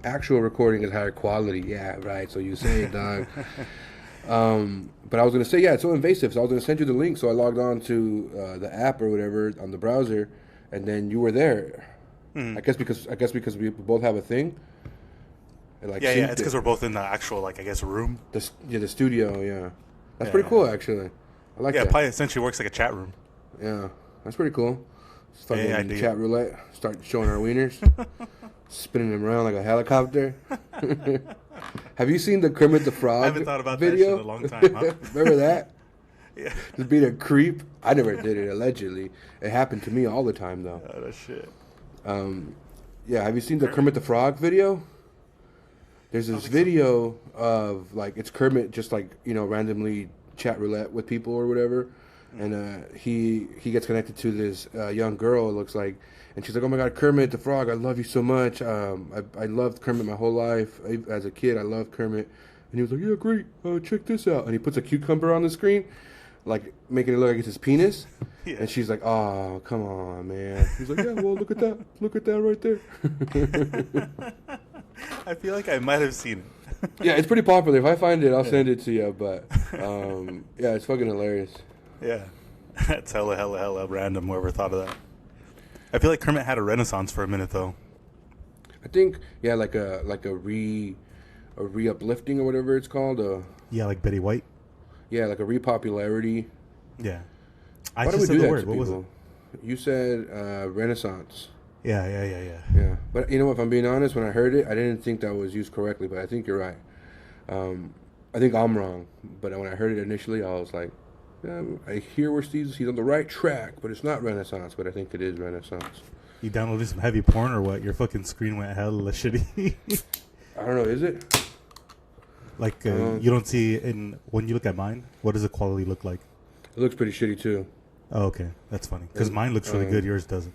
Actual recording is higher quality. Yeah, right. So you say it, dog. But I was gonna say, yeah, it's so invasive. So I was gonna send you the link. So I logged on to the app or whatever on the browser, and then you were there. Mm. I guess because we both have a thing. It, like, Yeah, yeah. synced It's because we're both in the actual, like, I guess, room. the studio. Yeah, that's Yeah, pretty yeah. cool actually. I like Yeah, it that. probably essentially works like a chat room. Yeah, that's pretty cool. Just fucking Yeah, I dig chat it. roulette. Start showing our wieners, spinning them around like a helicopter. Have you seen the Kermit the Frog I haven't thought about that shit video? in a long time, huh? Remember that? Yeah. Just being a creep. I never did it. Allegedly, it happened to me all the time though. Oh, that shit. Yeah, have you seen the Kermit the Frog video? There's this video of like it's Kermit just like randomly chat roulette with people or whatever, and he gets connected to this young girl. It looks like, and she's like, "Oh my God, Kermit the Frog, I love you so much. I loved Kermit my whole life. As a kid, I loved Kermit." And he was like, "Yeah, great. Check this out." And he puts a cucumber on the screen, like making it look like it's his penis. Yeah. And she's like, "Oh, come on, man." He's like, "Yeah, well, look at that. Look at that right there." I feel like I might have seen it. Yeah, it's pretty popular. If I find it, I'll send it to you. But yeah, it's fucking hilarious. Yeah. That's hella random. Whoever thought of that. I feel like Kermit had a renaissance for a minute, though. I think like a re-uplifting or whatever it's called. Yeah, like Betty White. Yeah, like a re-popularity. Yeah. Why I do we just said do the that word. to What was it? people? You said renaissance. Yeah. Yeah, but you know, if I'm being honest, when I heard it, I didn't think that was used correctly. But I think you're right. I think I'm wrong. But when I heard it initially, I was like, yeah, I hear where he's on the right track, but it's not renaissance. But I think it is renaissance. You downloaded some heavy porn or what? Your fucking screen went hella shitty. I don't know. Is it? Like, you don't see when you look at mine, what does the quality look like? It looks pretty shitty too. Oh, okay. That's funny. Because mine looks really good. Yours doesn't.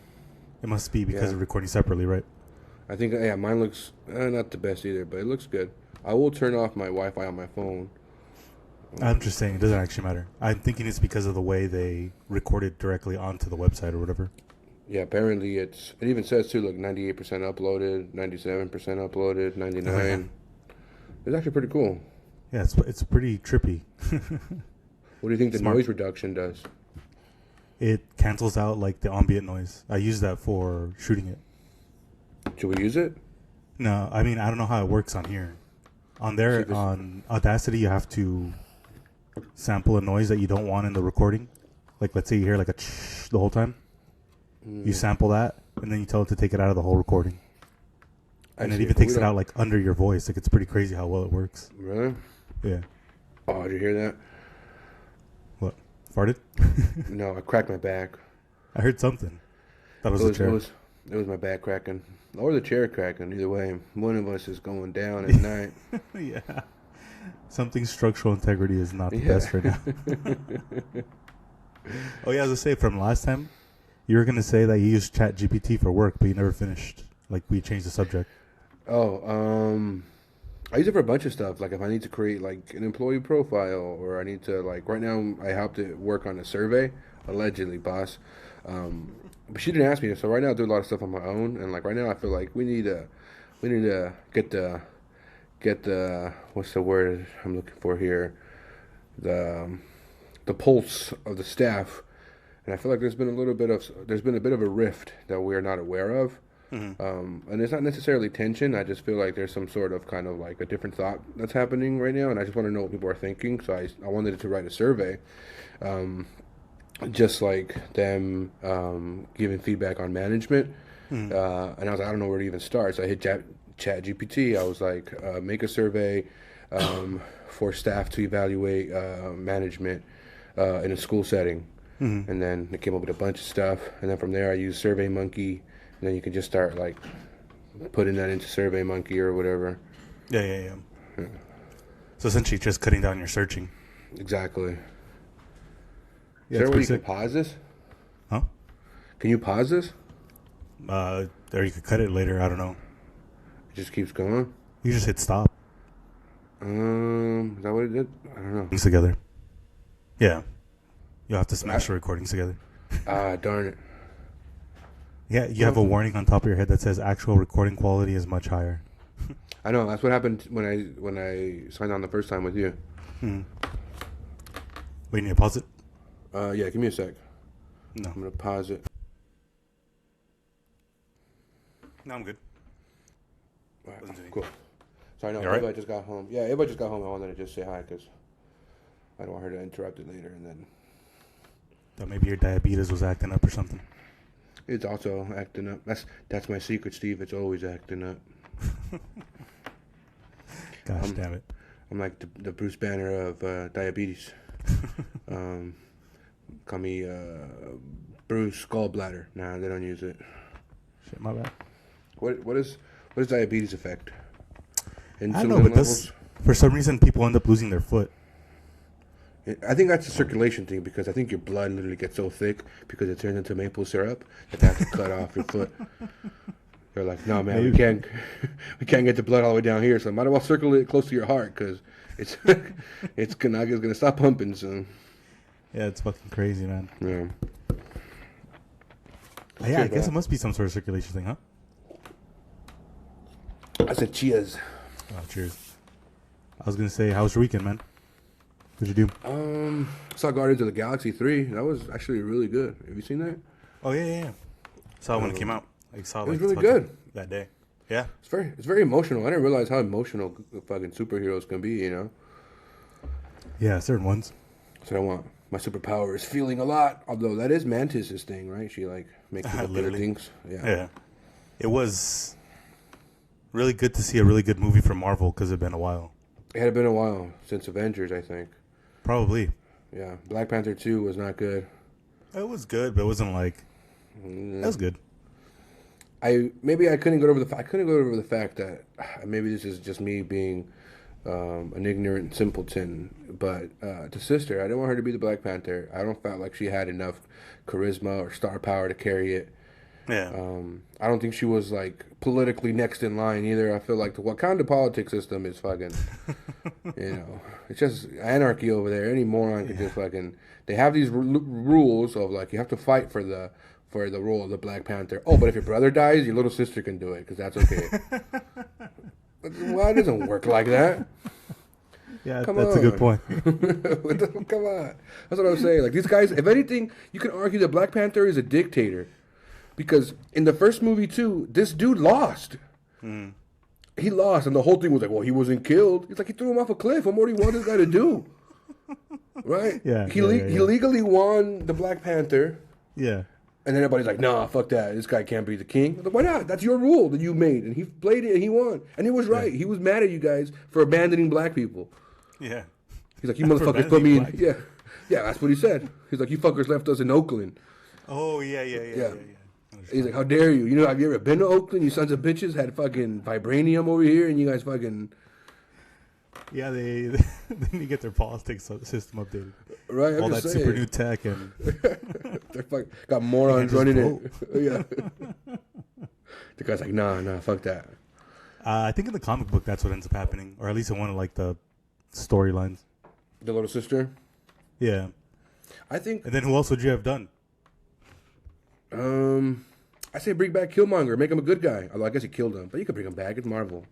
It must be because of recording separately, right? I think, yeah, mine looks not the best either, but it looks good. I will turn off my Wi-Fi on my phone. I'm just saying, it doesn't actually matter. I'm thinking it's because of the way they recorded directly onto the website or whatever. Yeah, apparently it even says too, like 98% uploaded, 97% uploaded, 99. It's actually pretty cool. Yeah, it's pretty trippy. What do you think the Smart. noise reduction does? It cancels out like the ambient noise. I use that for shooting it. Should we use it? No, I mean I don't know how it works on here. On there, on Audacity, you have to sample a noise that you don't want in the recording. Like let's say you hear like a the whole time. You sample that, and then you tell it to take it out of the whole recording. And it even takes it out like under your voice. Like it's pretty crazy how well it works. Really? Yeah. Oh, did you hear that? What? Farted? No, I cracked my back. I heard something. That was the chair. It was my back cracking. Or the chair cracking. Either way, one of us is going down at night. Yeah. Something structural integrity is not the best right now. Oh, yeah, as I say, from last time, you were going to say that you used ChatGPT for work, but you never finished. Like, we changed the subject. Oh, I use it for a bunch of stuff. Like if I need to create like an employee profile, or I need to like right now I helped it work on a survey, allegedly, boss. But she didn't ask me, so right now I do a lot of stuff on my own. And like right now I feel like we need to get the what's the word I'm looking for here, the pulse of the staff. And I feel like there's been a bit of a rift that we're not aware of. And it's not necessarily tension. I just feel like there's some sort of kind of like a different thought that's happening right now, and I just want to know what people are thinking. So I wanted to write a survey, just like them giving feedback on management. And I was like, I don't know where to even start. So I hit Chat GPT. I was like, make a survey for staff to evaluate management in a school setting. And then it came up with a bunch of stuff. And then from there I used SurveyMonkey. And then you can just start like putting that into SurveyMonkey or whatever. Yeah. So essentially, just cutting down your searching. Exactly. Yeah, Is there a way you can pause this? Huh? Can you pause this? Or you could cut it later. I don't know. It just keeps going. You just hit stop. Is that what it did? I don't know. Things together. Yeah. You'll have to smash the recordings together. Darn it. Yeah, you have a warning on top of your head that says actual recording quality is much higher. I know that's what happened when I signed on the first time with you. Hmm. Wait, need to pause it? Yeah, give me a sec. No. I'm gonna pause it. No, I'm good. All right, cool. So I know You all Ava right? just got home. Yeah, Ava just got home. I wanted to just say hi because I don't want her to interrupt it later, and then Thought maybe your diabetes was acting up or something. it's also acting up. That's my secret, Steve. It's always acting up. Gosh damn it. I'm like the Bruce Banner of diabetes. Call me Bruce Gallbladder. Nah, they don't use it. Shit, my bad. What does diabetes affect? Insulin I don't know, but levels? for some reason, people end up losing their foot. I think that's a circulation thing because I think your blood literally gets so thick because it turns into maple syrup that they have to cut off your foot. They're like, no, man, we can't get the blood all the way down here, so might as well circulate it close to your heart because it's gonna stop pumping soon. Yeah, it's fucking crazy, man. Yeah. Yeah, I guess it must be some sort of circulation thing, huh? I said cheers. Oh, cheers. I was gonna say, how was your weekend, man? What'd you do? Saw Guardians of the Galaxy 3. That was actually really good. Have you seen that? Oh yeah. Saw it when it came out. I saw it was really good that day. Yeah. It's very emotional. I didn't realize how emotional fucking superheroes can be. You know. Yeah, certain ones. So I want my superpower is feeling a lot. Although that is Mantis's thing, right? She like makes people feel things. Yeah. Yeah. It was really good to see a really good movie from Marvel because it had been a while. It had been a while since Avengers, I think. Probably. Yeah. Black Panther 2 was not good. It was good, but it wasn't like. It was good. I couldn't get over the fact that maybe this is just me being an ignorant simpleton, but to sister, I didn't want her to be the Black Panther. I don't feel like she had enough charisma or star power to carry it. Yeah. I don't think she was like politically next in line either. I feel like the Wakanda politics system is fucking, it's just anarchy over there. Any moron could just fucking. They have these rules of like you have to fight for the role of the Black Panther. Oh, but if your brother dies, your little sister can do it because that's okay. Well, it doesn't work like that. Yeah, that's a good point. Come on. That's what I'm saying. Like, these guys, if anything, you can argue that Black Panther is a dictator. Because in the first movie, too, this dude lost. Mm. He lost, and the whole thing was like, well, he wasn't killed. It's like he threw him off a cliff. What more do you want this guy to do? Right? Yeah. He legally won the Black Panther. Yeah. And then everybody's like, nah, fuck that. This guy can't be the king. I'm like, why not? That's your rule that you made. And he played it and he won. And he was right. Yeah. He was mad at you guys for abandoning black people. Yeah. He's like, you motherfuckers put me in. Yeah. Yeah, that's what he said. He's like, you fuckers left us in Oakland. Oh, yeah. He's like, how dare you? You know, have you ever been to Oakland? You sons of bitches had fucking vibranium over here and you guys fucking... Yeah, they need to get their politics system updated. Right, all that super new tech and they're got morons running it. Yeah, the guy's like, nah, fuck that. I think in the comic book that's what ends up happening, or at least in one of like the storylines. The little sister. Yeah, I think. And then who else would you have done? I say bring back Killmonger, make him a good guy. Although I guess he killed him, but you could bring him back. It's Marvel.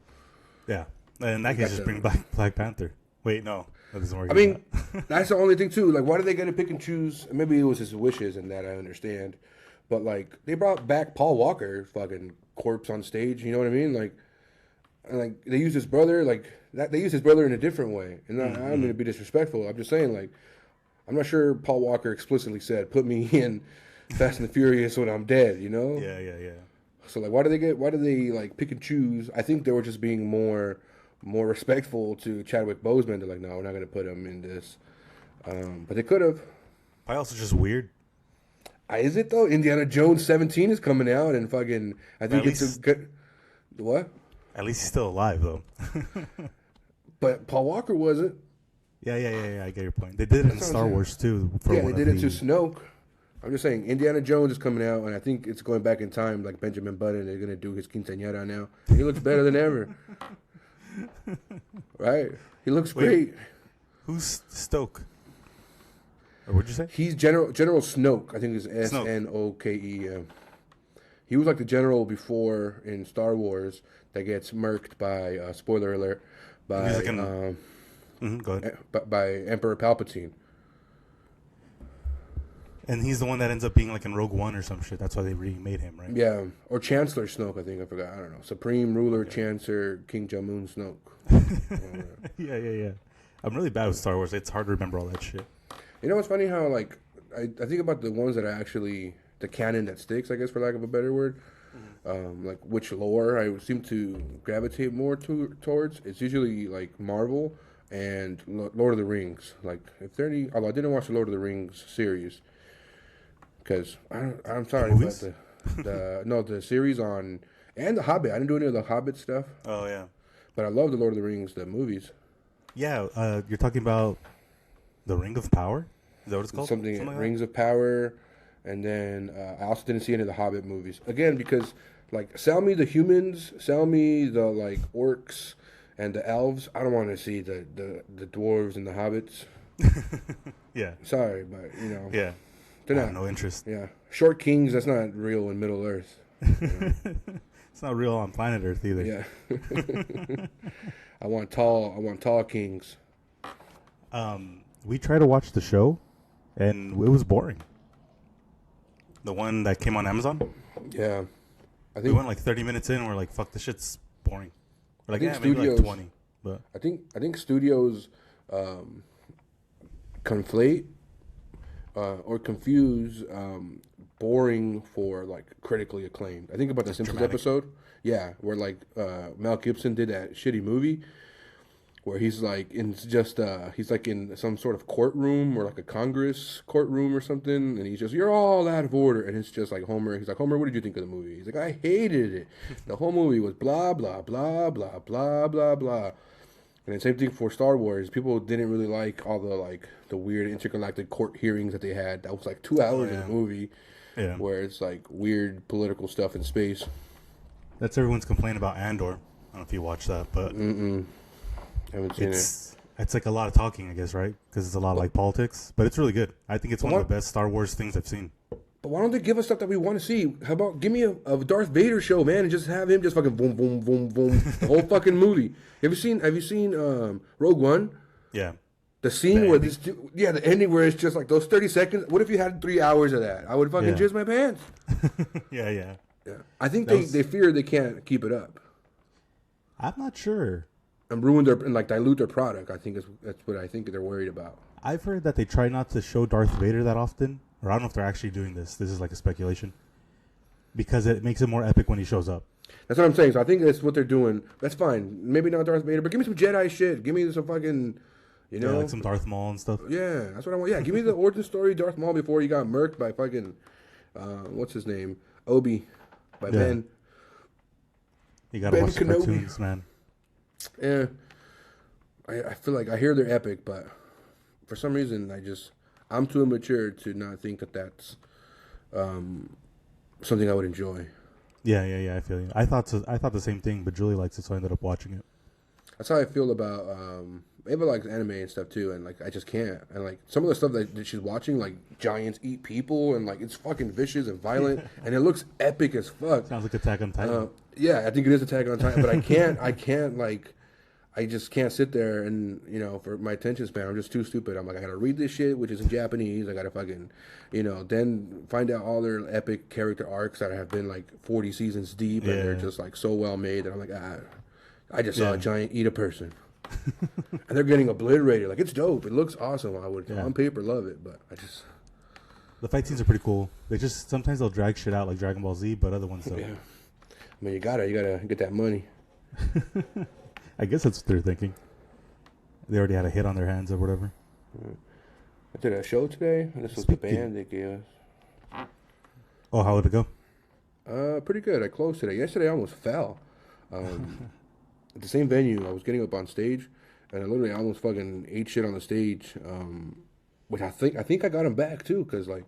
Yeah. In that case, just bring back Black Panther. Wait, no. That doesn't work. I mean, that's the only thing, too. Like, why do they get to pick and choose? Maybe it was his wishes and that I understand. But, like, they brought back Paul Walker, fucking corpse on stage. You know what I mean? Like, they used his brother, they used his brother in a different way. And I don't mean to be disrespectful. I'm just saying, like, I'm not sure Paul Walker explicitly said, put me in Fast and the Furious when I'm dead, you know? Yeah. So, like, why do they, like, pick and choose? I think they were just being more respectful to Chadwick Boseman. They're like, no, we're not going to put him in this. But they could have. Probably also just weird. Is it, though? Indiana Jones 17 is coming out, and fucking, I think it's a good... What? At least he's still alive, though. But Paul Walker wasn't. Yeah, I get your point. They did it in Star Wars, too. Yeah, they did it to Snoke. I'm just saying, Indiana Jones is coming out, and I think it's going back in time, like Benjamin Button. They're going to do his quinceañera now. He looks better than ever. Right? He looks great. Who's Stoke? Or what'd you say? He's General Snoke. I think it's Snoke. He was like the general before in Star Wars that gets murked by spoiler alert by He's like go ahead. by Emperor Palpatine. And he's the one that ends up being like in Rogue One or some shit. That's why they remade him, right? Yeah, or Chancellor Snoke. I think I forgot. I don't know. Supreme Ruler, Chancellor King Jong-un Snoke. Yeah. I'm really bad with Star Wars. It's hard to remember all that shit. You know what's funny? How like I think about the ones that are actually the canon that sticks. I guess for lack of a better word. Like which lore I seem to gravitate more towards. It's usually like Marvel and Lord of the Rings. Like if there any, although I didn't watch the Lord of the Rings series because I'm sorry, but the series on and the Hobbit. I didn't do any of the Hobbit stuff. Oh yeah, but I love the Lord of the Rings, the movies. Yeah, you're talking about the Ring of Power. Is that what it's called? Something like Rings of Power. And then I also didn't see any of the Hobbit movies. Again, because, like, sell me the humans, sell me the, like, orcs and the elves. I don't want to see the dwarves and the hobbits. Yeah. Sorry, but, you know. Yeah. They're not. No interest. Yeah. Short kings, that's not real in Middle Earth. You know? It's not real on planet Earth either. Yeah. I want tall kings. We tried to watch the show, and it was boring. The one that came on Amazon? Yeah. I think we went like 30 minutes in and we're like, fuck, this shit's boring. We're like, yeah, studios, maybe like 20. But I think studios conflate or confuse boring for like critically acclaimed. I think about the Simpsons episode. Yeah, where like Mel Gibson did that shitty movie where he's like in he's like in some sort of courtroom or like a Congress courtroom or something, and he's just, you're all out of order, and it's just like Homer. He's like, Homer, what did you think of the movie? He's like, I hated it. The whole movie was blah blah blah blah blah blah blah. And then same thing for Star Wars. People didn't really like all the weird intergalactic court hearings that they had. That was like 2 hours in the movie, where it's like weird political stuff in space. That's everyone's complaint about Andor. I don't know if you watched that, but I haven't seen it. It's like a lot of talking, I guess, right? Because it's a lot of like politics, but it's really good. I think it's one of the best Star Wars things I've seen. But why don't they give us stuff that we want to see? How about give me a Darth Vader show, man, and just have him just fucking boom, boom, boom, boom, the whole fucking movie. Have you seen Rogue One? Yeah. The scene where the ending where it's just like those 30 seconds. What if you had 3 hours of that? I would fucking jizz my pants. Yeah. I think they fear they can't keep it up. I'm not sure. And ruin and like dilute their product. I think that's what I think they're worried about. I've heard that they try not to show Darth Vader that often, or I don't know if they're actually doing this. This is like a speculation, because it makes it more epic when he shows up. That's what I'm saying. So I think that's what they're doing. That's fine. Maybe not Darth Vader, but give me some Jedi shit. Give me some fucking, like some Darth Maul and stuff. Yeah, that's what I want. Yeah, give me the origin story Darth Maul before he got murked by fucking, what's his name, Obi, by Ben. You gotta watch the cartoons, man. Yeah, I feel like I hear they're epic, but for some reason I'm too immature to not think that that's something I would enjoy. Yeah. I feel you. I thought the same thing, but Julie likes it, so I ended up watching it. That's how I feel about Ava likes anime and stuff too, and like I just can't. And like some of the stuff that she's watching, like giants eat people, and like it's fucking vicious and violent, and it looks epic as fuck. Sounds like Attack on Titan. Yeah, I think it is Attack on Titan, but I can't like. I just can't sit there and, for my attention span, I'm just too stupid. I'm like, I gotta read this shit, which is in Japanese. I gotta fucking, then find out all their epic character arcs that have been like 40 seasons deep, and they're just like so well made that I'm like, I just saw a giant eat a person. And they're getting obliterated. Like, it's dope. It looks awesome. I would, on paper, love it, but I just... The fight scenes are pretty cool. Sometimes they'll drag shit out like Dragon Ball Z, but other ones don't. Yeah. I mean, you gotta get that money. I guess that's what they're thinking. They already had a hit on their hands or whatever. I did a show today, and this was the band they gave us. Oh, how would it go? Pretty good. I closed today. Yesterday I almost fell. At the same venue, I was getting up on stage, and I literally almost fucking ate shit on the stage. Which I think I got him back too, because like,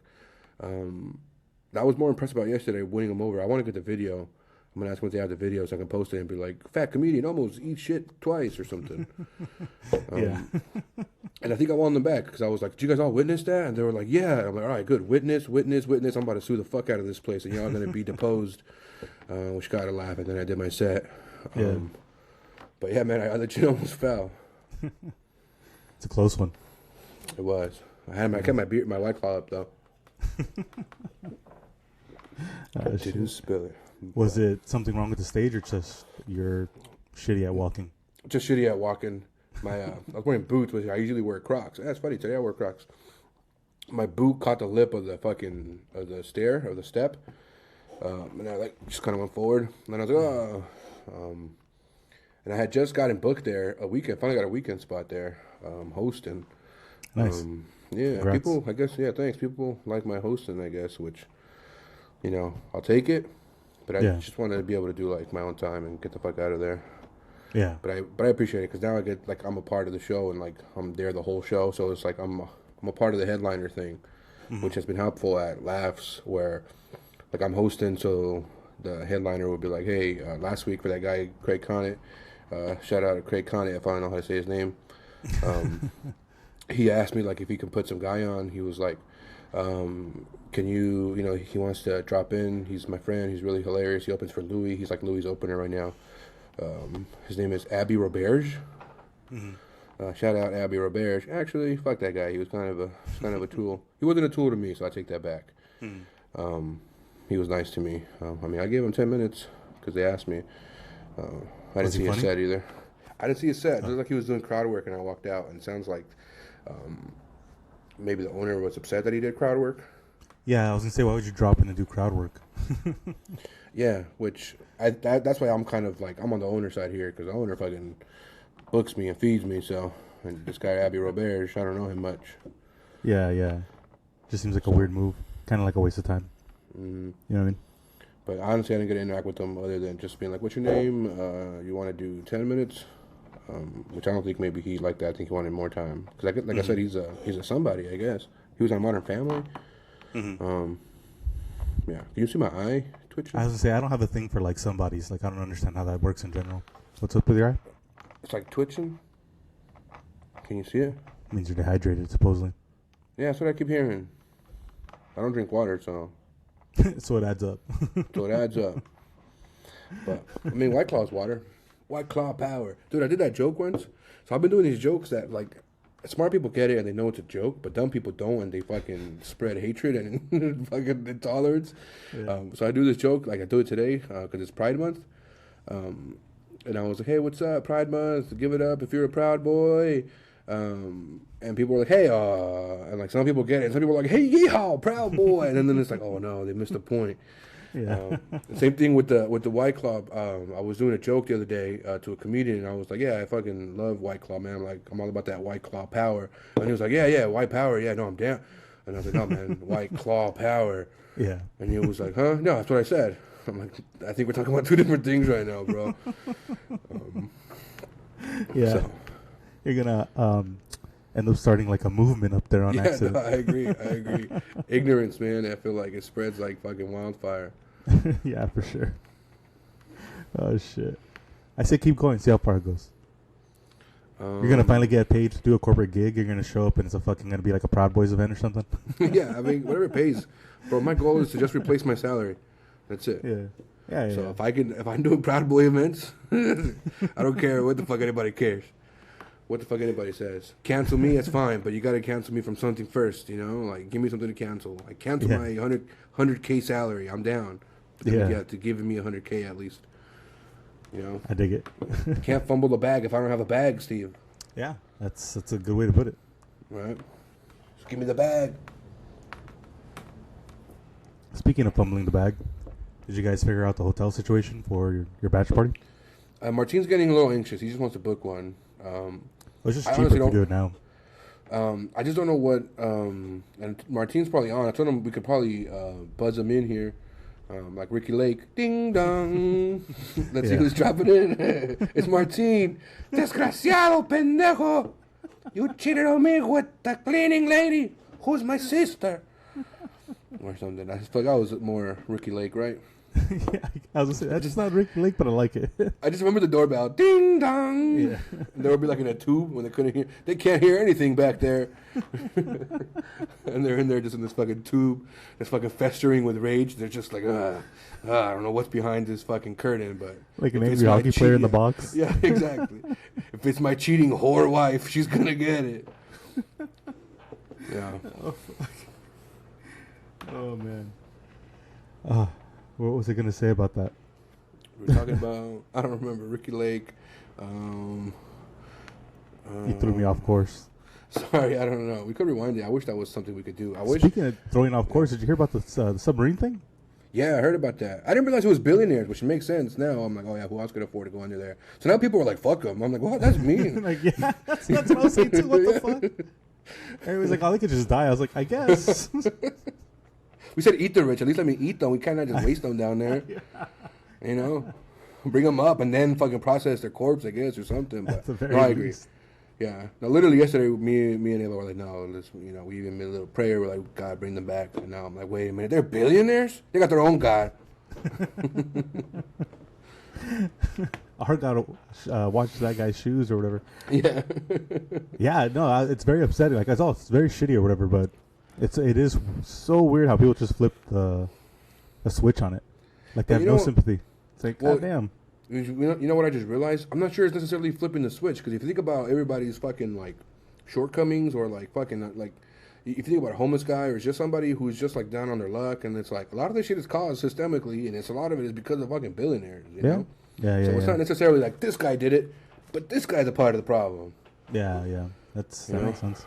that was more impressive about yesterday, winning him over. I want to get the video. I'm gonna ask once they have the video so I can post it and be like, "Fat comedian almost eats shit twice" or something. Yeah. And I think I won them back because I was like, "Did you guys all witness that?" And they were like, "Yeah." I'm like, "All right, good. Witness, witness, witness. I'm about to sue the fuck out of this place, and y'all are gonna be deposed." Which got a laugh, and then I did my set. Yeah. But yeah, man, I legit almost fell. It's a close one. It was. I kept my White Claw up though. Didn't spill it. Was it something wrong with the stage, or just you're shitty at walking? Just shitty at walking. I was wearing boots, which I usually wear Crocs. That's funny. Today I wear Crocs. My boot caught the lip of the step, and I just kind of went forward. And then I was like, oh. And I had just gotten booked there a weekend. Finally got a weekend spot there, hosting. Nice. Yeah, Congrats. people. I guess. Yeah, thanks. People like my hosting. I guess, which, I'll take it. But I just wanted to be able to do like my own time and get the fuck out of there. Yeah. But I appreciate it because now I get like I'm a part of the show and like I'm there the whole show. So it's like I'm a part of the headliner thing, which has been helpful at Laughs where like I'm hosting. So the headliner would be like, hey, last week for that guy Craig Conant, shout out to Craig Conant if I don't know how to say his name. He asked me like if he can put some guy on. He was like, can you, he wants to drop in. He's my friend. He's really hilarious. He opens for Louis. He's like Louis' opener right now. His name is Abby Roberge. Shout out Abby Roberge. Actually, fuck that guy. He was kind of a tool. He wasn't a tool to me, so I take that back. He was nice to me. I gave him 10 minutes because they asked me. I didn't see his set either. I didn't see his set. It looked like he was doing crowd work, and I walked out. And it sounds like maybe the owner was upset that he did crowd work. Yeah, I was gonna say, why would you drop in and do crowd work? Yeah, which that's why I'm kind of like I'm on the owner side here because the owner fucking books me and feeds me. So and this guy Abby Roberge, I don't know him much. Yeah. Just seems like a weird move, kind of like a waste of time. You know what I mean? But honestly, I didn't get to interact with him other than just being like, "What's your name? You want to do 10 minutes?" Which I don't think maybe he liked that. I think he wanted more time because, like I said, he's a somebody. I guess he was on Modern Family. Yeah. Can you see my eye twitching? I was gonna say I don't have a thing for like somebody's. Like I don't understand how that works in general. What's up with your eye? It's like twitching. Can you see it? It means you're dehydrated, supposedly. Yeah, that's what I keep hearing. I don't drink water, so. So it adds up. So it adds up. But White Claw's water. White Claw power, dude. I did that joke once. So I've been doing these jokes that like. Smart people get it and they know it's a joke, but dumb people don't and they fucking spread hatred and fucking intolerance. Yeah. So I do this joke, like I do it today because it's Pride Month. And I was like, hey, what's up, Pride Month? Give it up if you're a proud boy. And people were like, hey, and like some people get it and some people are like, hey, yeehaw, proud boy. And then it's like, oh no, they missed the point. Yeah. Same thing with the White Claw. I was doing a joke the other day to a comedian, and I was like, "Yeah, I fucking love White Claw, man. I'm all about that White Claw power." And he was like, "Yeah, white power. Yeah, no, I'm down." And I was like, "No, man, White Claw power." Yeah. And he was like, "Huh? No, that's what I said." I'm like, "I think we're talking about two different things right now, bro." Yeah. So. You're gonna end up starting like a movement up there on accident. No, I agree. Ignorance, man. I feel like it spreads like fucking wildfire. Yeah, for sure. Oh shit! I say keep going. See how far it goes. You're gonna finally get paid to do a corporate gig. You're gonna show up and it's gonna be like a Proud Boys event or something. Yeah, whatever it pays, bro. My goal is to just replace my salary. That's it. Yeah. So if I'm doing Proud Boy events, I don't care what the fuck anybody cares. What the fuck anybody says. Cancel me, that's fine, but you gotta cancel me from something first, Like, give me something to cancel. Like, cancel my 100K salary. I'm down. To giving me 100K at least. I dig it. Can't fumble the bag if I don't have a bag, Steve. Yeah, that's a good way to put it. Right. Just give me the bag. Speaking of fumbling the bag, did you guys figure out the hotel situation for your batch party? Martine's getting a little anxious. He just wants to book one. It's just cheaper to do it now. I just don't know what. And Martine's probably on. I told him we could probably buzz him in here, like Ricky Lake. Ding dong. Let's see who's dropping in. It's Martine. Desgraciado pendejo. You cheated on me with the cleaning lady. Who's my sister? Or something. I feel like I was more Ricky Lake, right? Yeah, I was gonna say that's just not Ricky Lake, but I like it. I just remember the doorbell, ding dong. Yeah. And they would be like in a tube when they couldn't hear. They can't hear anything back there, and they're in there just in this fucking tube, just fucking festering with rage. They're just like, I don't know what's behind this fucking curtain, but Like an angry hockey player in the box. Yeah, exactly. If it's my cheating whore wife, she's gonna get it. Yeah. Oh, fuck. Oh man. What was I gonna say about that? We were talking about, I don't remember, Ricky Lake. You threw me off course. Sorry, I don't know. We could rewind it. I wish that was something we could do. Speaking of throwing off course, did you hear about the submarine thing? Yeah, I heard about that. I didn't realize it was billionaires, which makes sense now. I'm like, oh yeah, who else could afford to go under there? So now people are like, fuck them. I'm like, what? That's mean. Like, yeah, that's what I was saying too. What the fuck? Everybody's like, oh, they could just die. I was like, I guess. We said eat the rich. At least let me eat them. We cannot just waste them down there. Yeah. You know? Bring them up and then fucking process their corpse, I guess, or something. But no, I agree. Least. Yeah. No, literally yesterday, me and Ava were like, no, let's, you know, we even made a little prayer. We're like, God, bring them back. And now I'm like, wait a minute. They're billionaires? They got their own God. Our God watches that guy's shoes or whatever. Yeah. Yeah, no, it's very upsetting. Like, it's very shitty or whatever, but it is so weird how people just flip the switch on it. Like, they have no sympathy. It's like, well, goddamn. You know what I just realized? I'm not sure it's necessarily flipping the switch, because if you think about everybody's fucking, like, shortcomings or, like, fucking, like, if you think about a homeless guy or just somebody who's just, like, down on their luck, and it's like, a lot of this shit is caused systemically, and a lot of it is because of fucking billionaires, you know? Yeah, so it's not necessarily like, this guy did it, but this guy's a part of the problem. Yeah. That makes sense.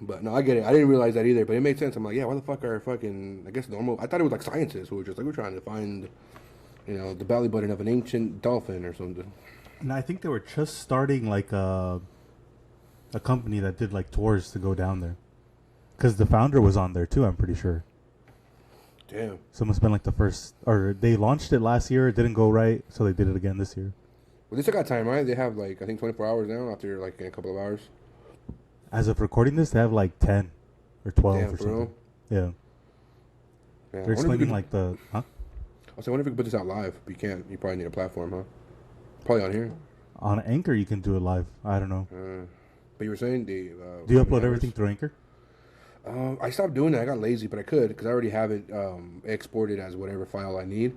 But no, I get it. I didn't realize that either, but it made sense. I'm like, yeah, why the fuck are fucking, I guess normal, I thought it was like scientists who were just like, we're trying to find, you know, the belly button of an ancient dolphin or something. And I think they were just starting like a company that did like tours to go down there. Because the founder was on there too, I'm pretty sure. Damn. So it must have been like the first, or they launched it last year, it didn't go right, so they did it again this year. Well, they still got time, right? They have like, I think 24 hours now after like in a couple of hours. As of recording this, they have like 10 or 12 or something. Real? Yeah. They're explaining like the, huh? I wonder if we could put this out live, but you can't. You probably need a platform, huh? Probably on here. On Anchor, you can do it live. I don't know. But you were saying the... do you upload everything through Anchor? I stopped doing that. I got lazy, but I could, because I already have it exported as whatever file I need.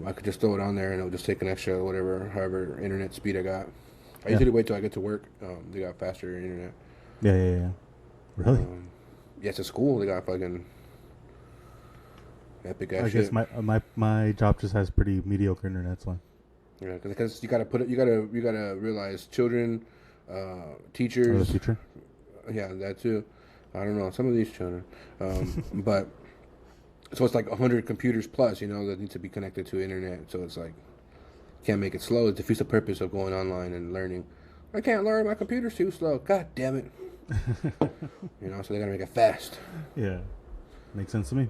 I could just throw it on there, and it'll just take an extra however internet speed I got. I usually wait till I get to work. They got faster internet. Yeah. Really? Yeah, it's a school. They got fucking epic ass shit. I guess my job just has pretty mediocre internet. That's why. Yeah, because you gotta realize children, teachers. Oh, the teacher. Yeah, that too. I don't know some of these children, but so it's like 100 computers plus, you know, that need to be connected to internet. So it's like can't make it slow. It defeats the purpose of going online and learning. I can't learn. My computer's too slow. God damn it. You know, so they gotta make it fast. Yeah, makes sense to me.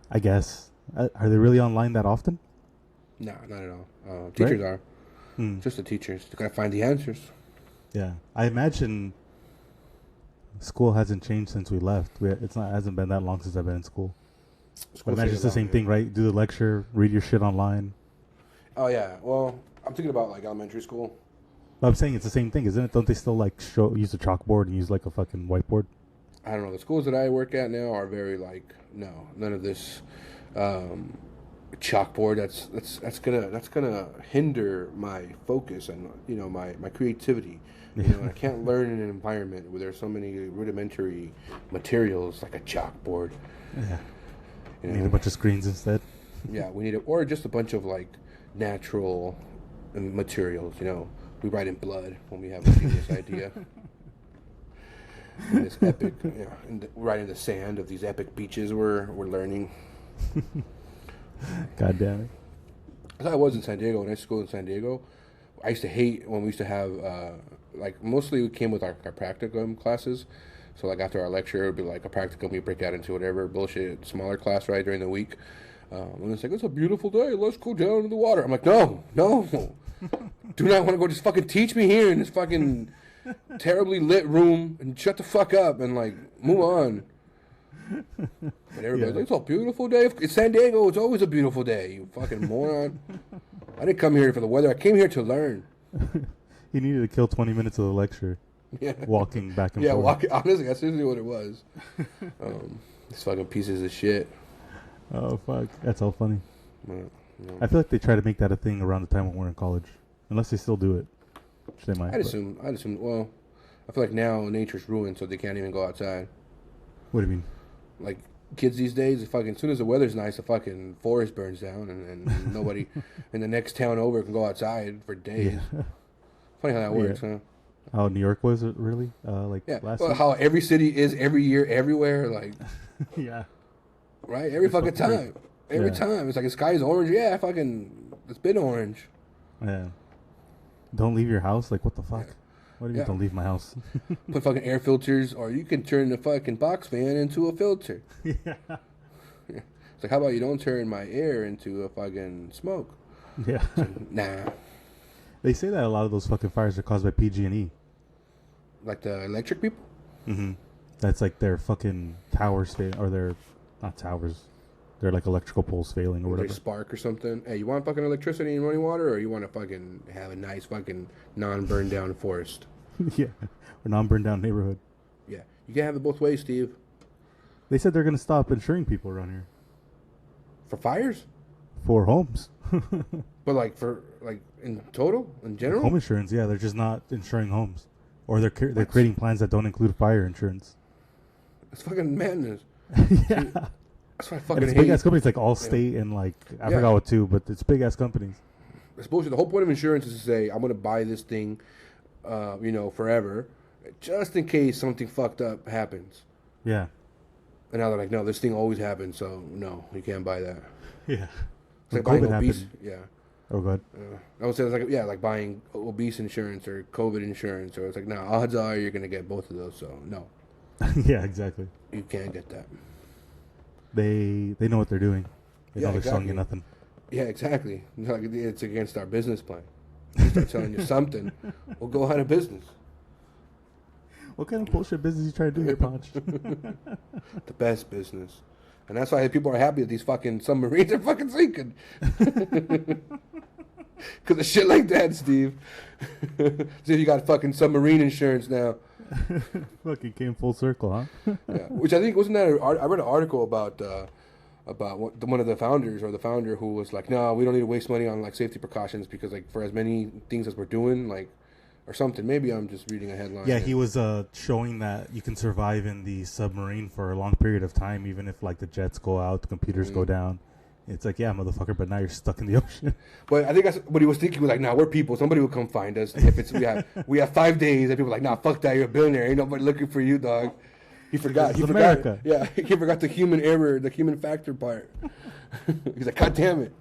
I guess. Are they really online that often? No, not at all. Teachers are. Just the teachers. They gotta find the answers. Yeah, I imagine school hasn't changed since we left. Hasn't been that long since I've been in school. But imagine it's the same thing, right? Do the lecture, read your shit online. Oh yeah. Well, I'm thinking about like elementary school. But I'm saying it's the same thing, isn't it? Don't they still like use a chalkboard and use like a fucking whiteboard? I don't know. The schools that I work at now are very like none of this chalkboard. That's gonna hinder my focus and my creativity. You know, I can't learn in an environment where there's so many rudimentary materials like a chalkboard. Yeah. You need a bunch of screens instead. Yeah, we need it, or just a bunch of like natural materials. You know, we write in blood when we have a genius idea. And this epic, right in the sand of these epic beaches we're learning. God damn it! As I was in San Diego, when I used to school in San Diego, I used to hate when we used to have like mostly we came with our practicum classes. So like after our lecture, it would be like a practicum. We break out into whatever bullshit smaller class right during the week. And it's like, it's a beautiful day. Let's go down to the water. I'm like, no. Do not want to go. Just fucking teach me here in this fucking terribly lit room and shut the fuck up and like move on. But everybody's like, it's a beautiful day. It's San Diego. It's always a beautiful day. You fucking moron. I didn't come here for the weather. I came here to learn. He needed to kill 20 minutes of the lecture. Yeah. Walking back and yeah, forth. honestly, that's seriously what it was. These fucking pieces of shit. Oh, fuck. That's all funny. No. I feel like they try to make that a thing around the time when we're in college. Unless they still do it. Which they might. I'd assume, well, I feel like now nature's ruined, so they can't even go outside. What do you mean? Like, kids these days, as soon as the weather's nice, the fucking forest burns down, and nobody in the next town over can go outside for days. Yeah. Funny how that works, huh? How New York was it really? Last week? How every city is every year, everywhere, like. Yeah. Right? Every fucking time. Every time. It's like the sky is orange. Yeah, it's been orange. Yeah. Don't leave your house? Like, what the fuck? Yeah. What do you mean don't leave my house? Put fucking air filters, or you can turn the fucking box fan into a filter. Yeah. It's like, how about you don't turn my air into a fucking smoke? Yeah. Like, nah. They say that a lot of those fucking fires are caused by PG&E. Like the electric people? Mm-hmm. That's like their fucking towers failing, or their, not towers, they're like electrical poles failing or whatever. They spark or something. Hey, you want fucking electricity and running water, or you want to fucking have a nice fucking non-burned down forest? Yeah, or non-burned down neighborhood. Yeah, you can't have it both ways, Steve. They said they're going to stop insuring people around here. For fires? For homes. But in total, in general? Home insurance, yeah, they're just not insuring homes. Or they're creating plans that don't include fire insurance. It's fucking madness. Yeah. That's what I fucking hate. It's big ass companies like Allstate and I forgot what too, but it's big ass companies. It's bullshit. The whole point of insurance is to say, I'm going to buy this thing, forever, just in case something fucked up happens. Yeah. And now they're like, no, this thing always happens, so no, you can't buy that. Yeah. It's like buying obese. Happened. Yeah. Oh, God. I would say it's like buying obese insurance or COVID insurance, or it's like, no, odds are you're going to get both of those, so no. Yeah, exactly. You can't get that. They know what they're doing. They know they're selling you nothing. Yeah, exactly. It's against our business plan. We start telling you something, we'll go out of business. What kind of bullshit business you trying to do here, Ponch? The best business. And that's why people are happy that these fucking submarines are fucking sinking. Because of shit like that, Steve. See if you got fucking submarine insurance now. Fucking came full circle, huh? Yeah. Which I think, wasn't that, I read an article about one of the founders, or the founder, who was like, no, we don't need to waste money on like safety precautions, because like for as many things as we're doing, like, or something. Maybe I'm just reading a headline. Yeah, he was showing that you can survive in the submarine for a long period of time, even if like the jets go out, the computers go down. It's like, yeah, motherfucker, but now you're stuck in the ocean. But I think that's what he was thinking. He was like, nah, we're people. Somebody will come find us. If it's we have 5 days, and people are like, nah, fuck that. You're a billionaire. Ain't nobody looking for you, dog. He forgot. He America. Yeah, he forgot the human error, the human factor part. He's like, God damn it.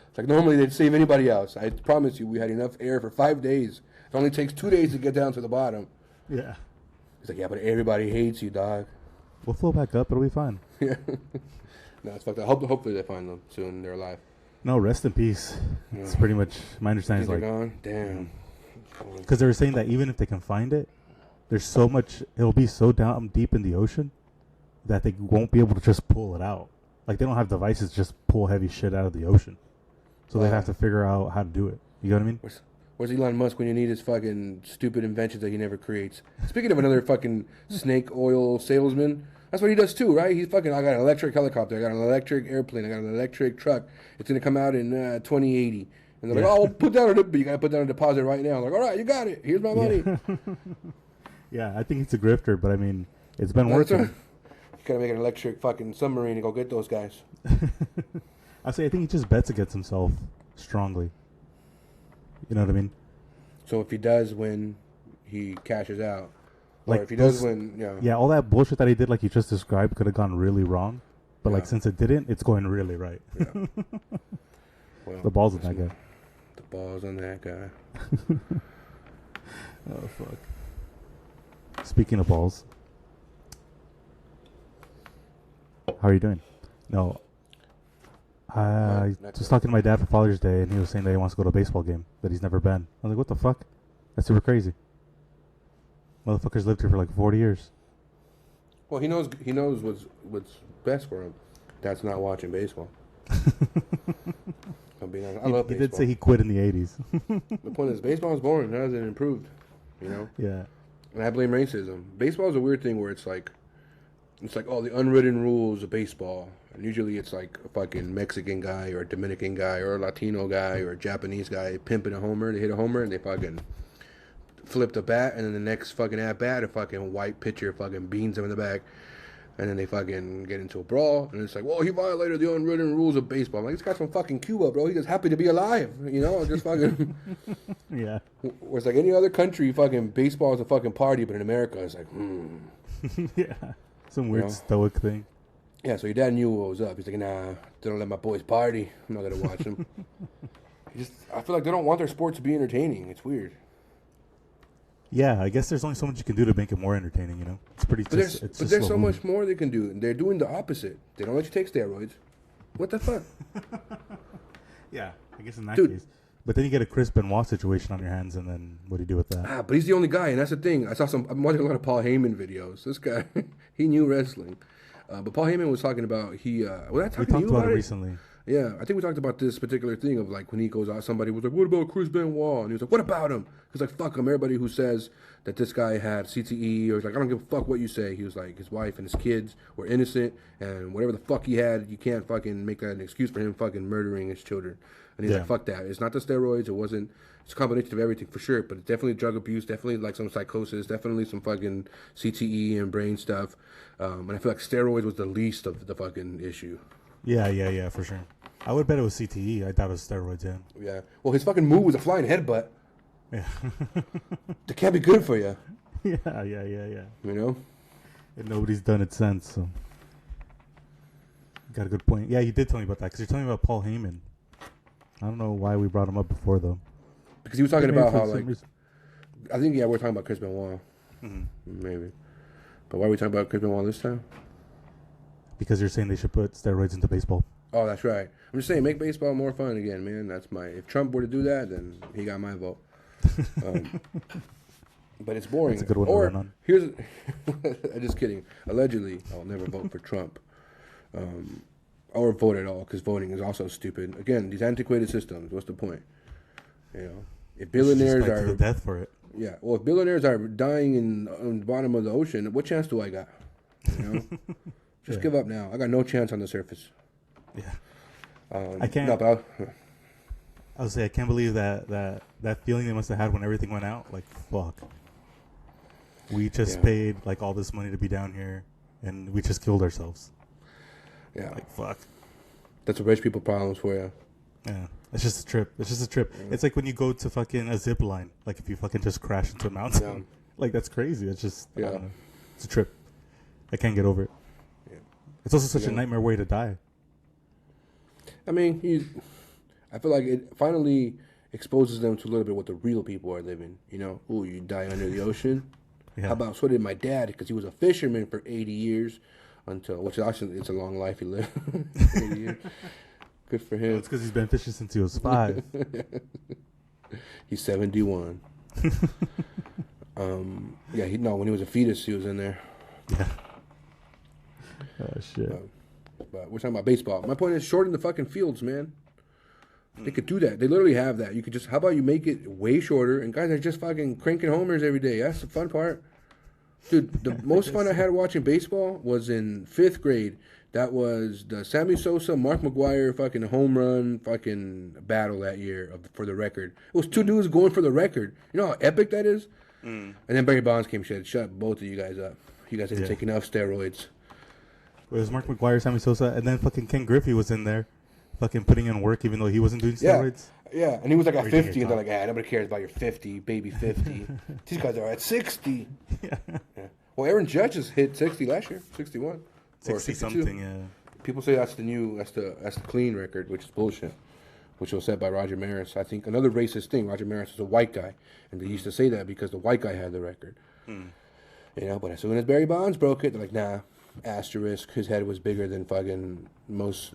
It's like, normally they'd save anybody else. I promise you, we had enough air for 5 days. It only takes 2 days to get down to the bottom. Yeah. He's like, yeah, but everybody hates you, dog. We'll flow back up. It'll be fine. Yeah. No, it's fucked up. Hopefully they find them soon. They're alive. No, rest in peace. Yeah. It's pretty much my understanding. They're gone? Damn. Because they were saying that even if they can find it, there's so much, it'll be so down deep in the ocean that they won't be able to just pull it out. Like, they don't have devices to just pull heavy shit out of the ocean. So they have to figure out how to do it. You know what I mean? Where's Elon Musk when you need his fucking stupid inventions that he never creates? Speaking of another fucking snake oil salesman, that's what he does too, right? He's fucking, I got an electric helicopter, I got an electric airplane, I got an electric truck. It's going to come out in 2080. And they're like, oh, put down but you got to put down a deposit right now. I'm like, all right, you got it. Here's my money. Yeah, I think he's a grifter, but I mean, it's been working. You got to make an electric fucking submarine and go get those guys. I think he just bets against himself strongly. You know what I mean? So if he does win, he cashes out. Like, or if he does win, yeah, all that bullshit that he did, like you just described, could have gone really wrong. But like, since it didn't, it's going really right. Yeah. Well, the balls on that guy. The balls on that guy. Oh, fuck. Speaking of balls, how are you doing? No. I was talking to my dad for Father's Day, and he was saying that he wants to go to a baseball game that he's never been. I was like, what the fuck? That's super crazy. Motherfuckers lived here for like 40 years. Well, he knows what's best for him. That's not watching baseball. I'm being honest. I love baseball. He did say he quit in the 80s. The point is, baseball is boring. It hasn't improved. You know. Yeah. And I blame racism. Baseball is a weird thing where it's like all the unwritten rules of baseball. And usually it's like a fucking Mexican guy or a Dominican guy or a Latino guy or a Japanese guy pimping a homer. They hit a homer and they fucking flip the bat, and then the next fucking at bat, a fucking white pitcher fucking beans them in the back. And then they fucking get into a brawl, and it's like, well, he violated the unwritten rules of baseball. I'm like, this guy's from fucking Cuba, bro. He's just happy to be alive, you know? Just fucking... Yeah. Where it's like any other country, fucking baseball is a fucking party, but in America, it's like, Yeah. Some weird stoic thing. Yeah, so your dad knew what was up. He's like, nah, they don't let my boys party. I'm not going to watch them. I feel like they don't want their sport to be entertaining. It's weird. Yeah, I guess there's only so much you can do to make it more entertaining, you know? It's pretty... But there's so much more they can do. They're doing the opposite. They don't let you take steroids. What the fuck? Yeah, I guess in that case. But then you get a Chris Benoit situation on your hands, and then what do you do with that? But he's the only guy, and that's the thing. I'm watching a lot of Paul Heyman videos. This guy, he knew wrestling. But Paul Heyman was talking about, we talked about it recently. Yeah, I think we talked about this particular thing of like when he goes out, somebody was like, what about Chris Benoit? And he was like, what about him? He's like, fuck him. Everybody who says that this guy had CTE, or he's like, I don't give a fuck what you say. He was like, his wife and his kids were innocent, and whatever the fuck he had, you can't fucking make that an excuse for him fucking murdering his children. And he's like, fuck that. It's not the steroids. It's a combination of everything for sure, but it's definitely drug abuse, definitely like some psychosis, definitely some fucking CTE and brain stuff. And I feel like steroids was the least of the fucking issue. Yeah, for sure. I would bet it was CTE. I thought it was steroids, yeah. Yeah. Well, his fucking move was a flying headbutt. Yeah. That can't be good for you. Yeah. You know? And nobody's done it since, so. Got a good point. Yeah, you did tell me about that, because you're telling me about Paul Heyman. I don't know why we brought him up before, though. Because he was talking about how, like... I think, we're talking about Chris Benoit. Mm-hmm. Maybe. But why are we talking about Chris Benoit this time? Because you're saying they should put steroids into baseball. Oh, that's right. I'm just saying, make baseball more fun again, man. If Trump were to do that, then he got my vote. But it's boring. That's a good one to run on. I'm just kidding. Allegedly, I'll never vote for Trump. Or vote at all, because voting is also stupid. Again, these antiquated systems, what's the point? You know, if billionaires are... to the death for it. Yeah, well, if billionaires are dying on the bottom of the ocean, what chance do I got? You know? Just give up now. I got no chance on the surface. Yeah. I can't... I would say I can't believe that feeling they must have had when everything went out. Like, fuck. We just paid, like, all this money to be down here, and we just killed ourselves. Yeah. Like, fuck. That's what rich people problems for you. Yeah. It's just a trip. Yeah. It's like when you go to fucking a zip line. Like, if you fucking just crash into a mountain. Yeah. Like, that's crazy. It's just, I don't know. It's a trip. I can't get over it. Yeah. It's also such a nightmare way to die. I mean, I feel like it finally exposes them to a little bit what the real people are living. You know, ooh, you die under the ocean. Yeah. How about, so did my dad, because he was a fisherman for 80 years which actually, it's a long life he lived. 80 years. Good for him. It's because he's been fishing since he was 5. He's 71. When he was a fetus, he was in there. Yeah. Oh, shit. But we're talking about baseball. My point is, shorten the fucking fields, man. They could do that. They literally have that. You could just, how about you make it way shorter, and guys are just fucking cranking homers every day. That's the fun part. Dude, the most fun I had watching baseball was in 5th grade. That was the Sammy Sosa, Mark McGwire fucking home run fucking battle that year for the record. It was 2 dudes going for the record. You know how epic that is? And then Barry Bonds came and said, shut both of you guys up. You guys didn't take enough steroids. It was Mark McGwire, Sammy Sosa, and then fucking Ken Griffey was in there fucking putting in work even though he wasn't doing steroids. Yeah, and he was like at 50, and they're like, nobody cares about your 50, baby 50. These guys are at 60. Yeah. Well, Aaron Judge has hit 60 last year, 61. 60 something, yeah. People say that's the clean record, which is bullshit, which was set by Roger Maris. I think another racist thing, Roger Maris is a white guy, and they used to say that because the white guy had the record. You know, but as soon as Barry Bonds broke it, they're like, nah, asterisk, his head was bigger than fucking most,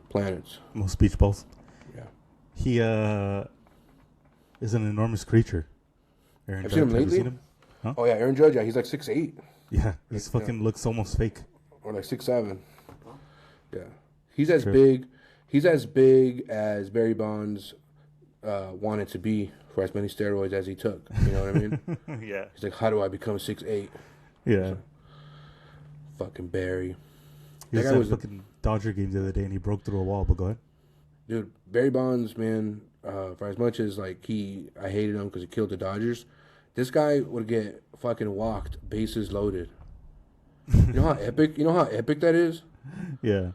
planets. Most beach balls. Yeah. He is an enormous creature. Have you seen him lately? Huh? Oh yeah, Aaron Judge. Yeah, he's like 6'8", Yeah, this fucking looks almost fake. or like 6'7". Yeah, he's as Sure. big. He's as big as Barry Bonds wanted to be for as many steroids as he took. You know what I mean? Yeah. He's like, how do I become 6'8"? Yeah. Fucking Barry. He was That guy at a was fucking Dodger game the other day and he broke through a wall, but go ahead. Dude, Barry Bonds, man. For as much as like I hated him because he killed the Dodgers. This guy would get fucking walked, bases loaded. You know how epic? You know how epic that is? Yeah.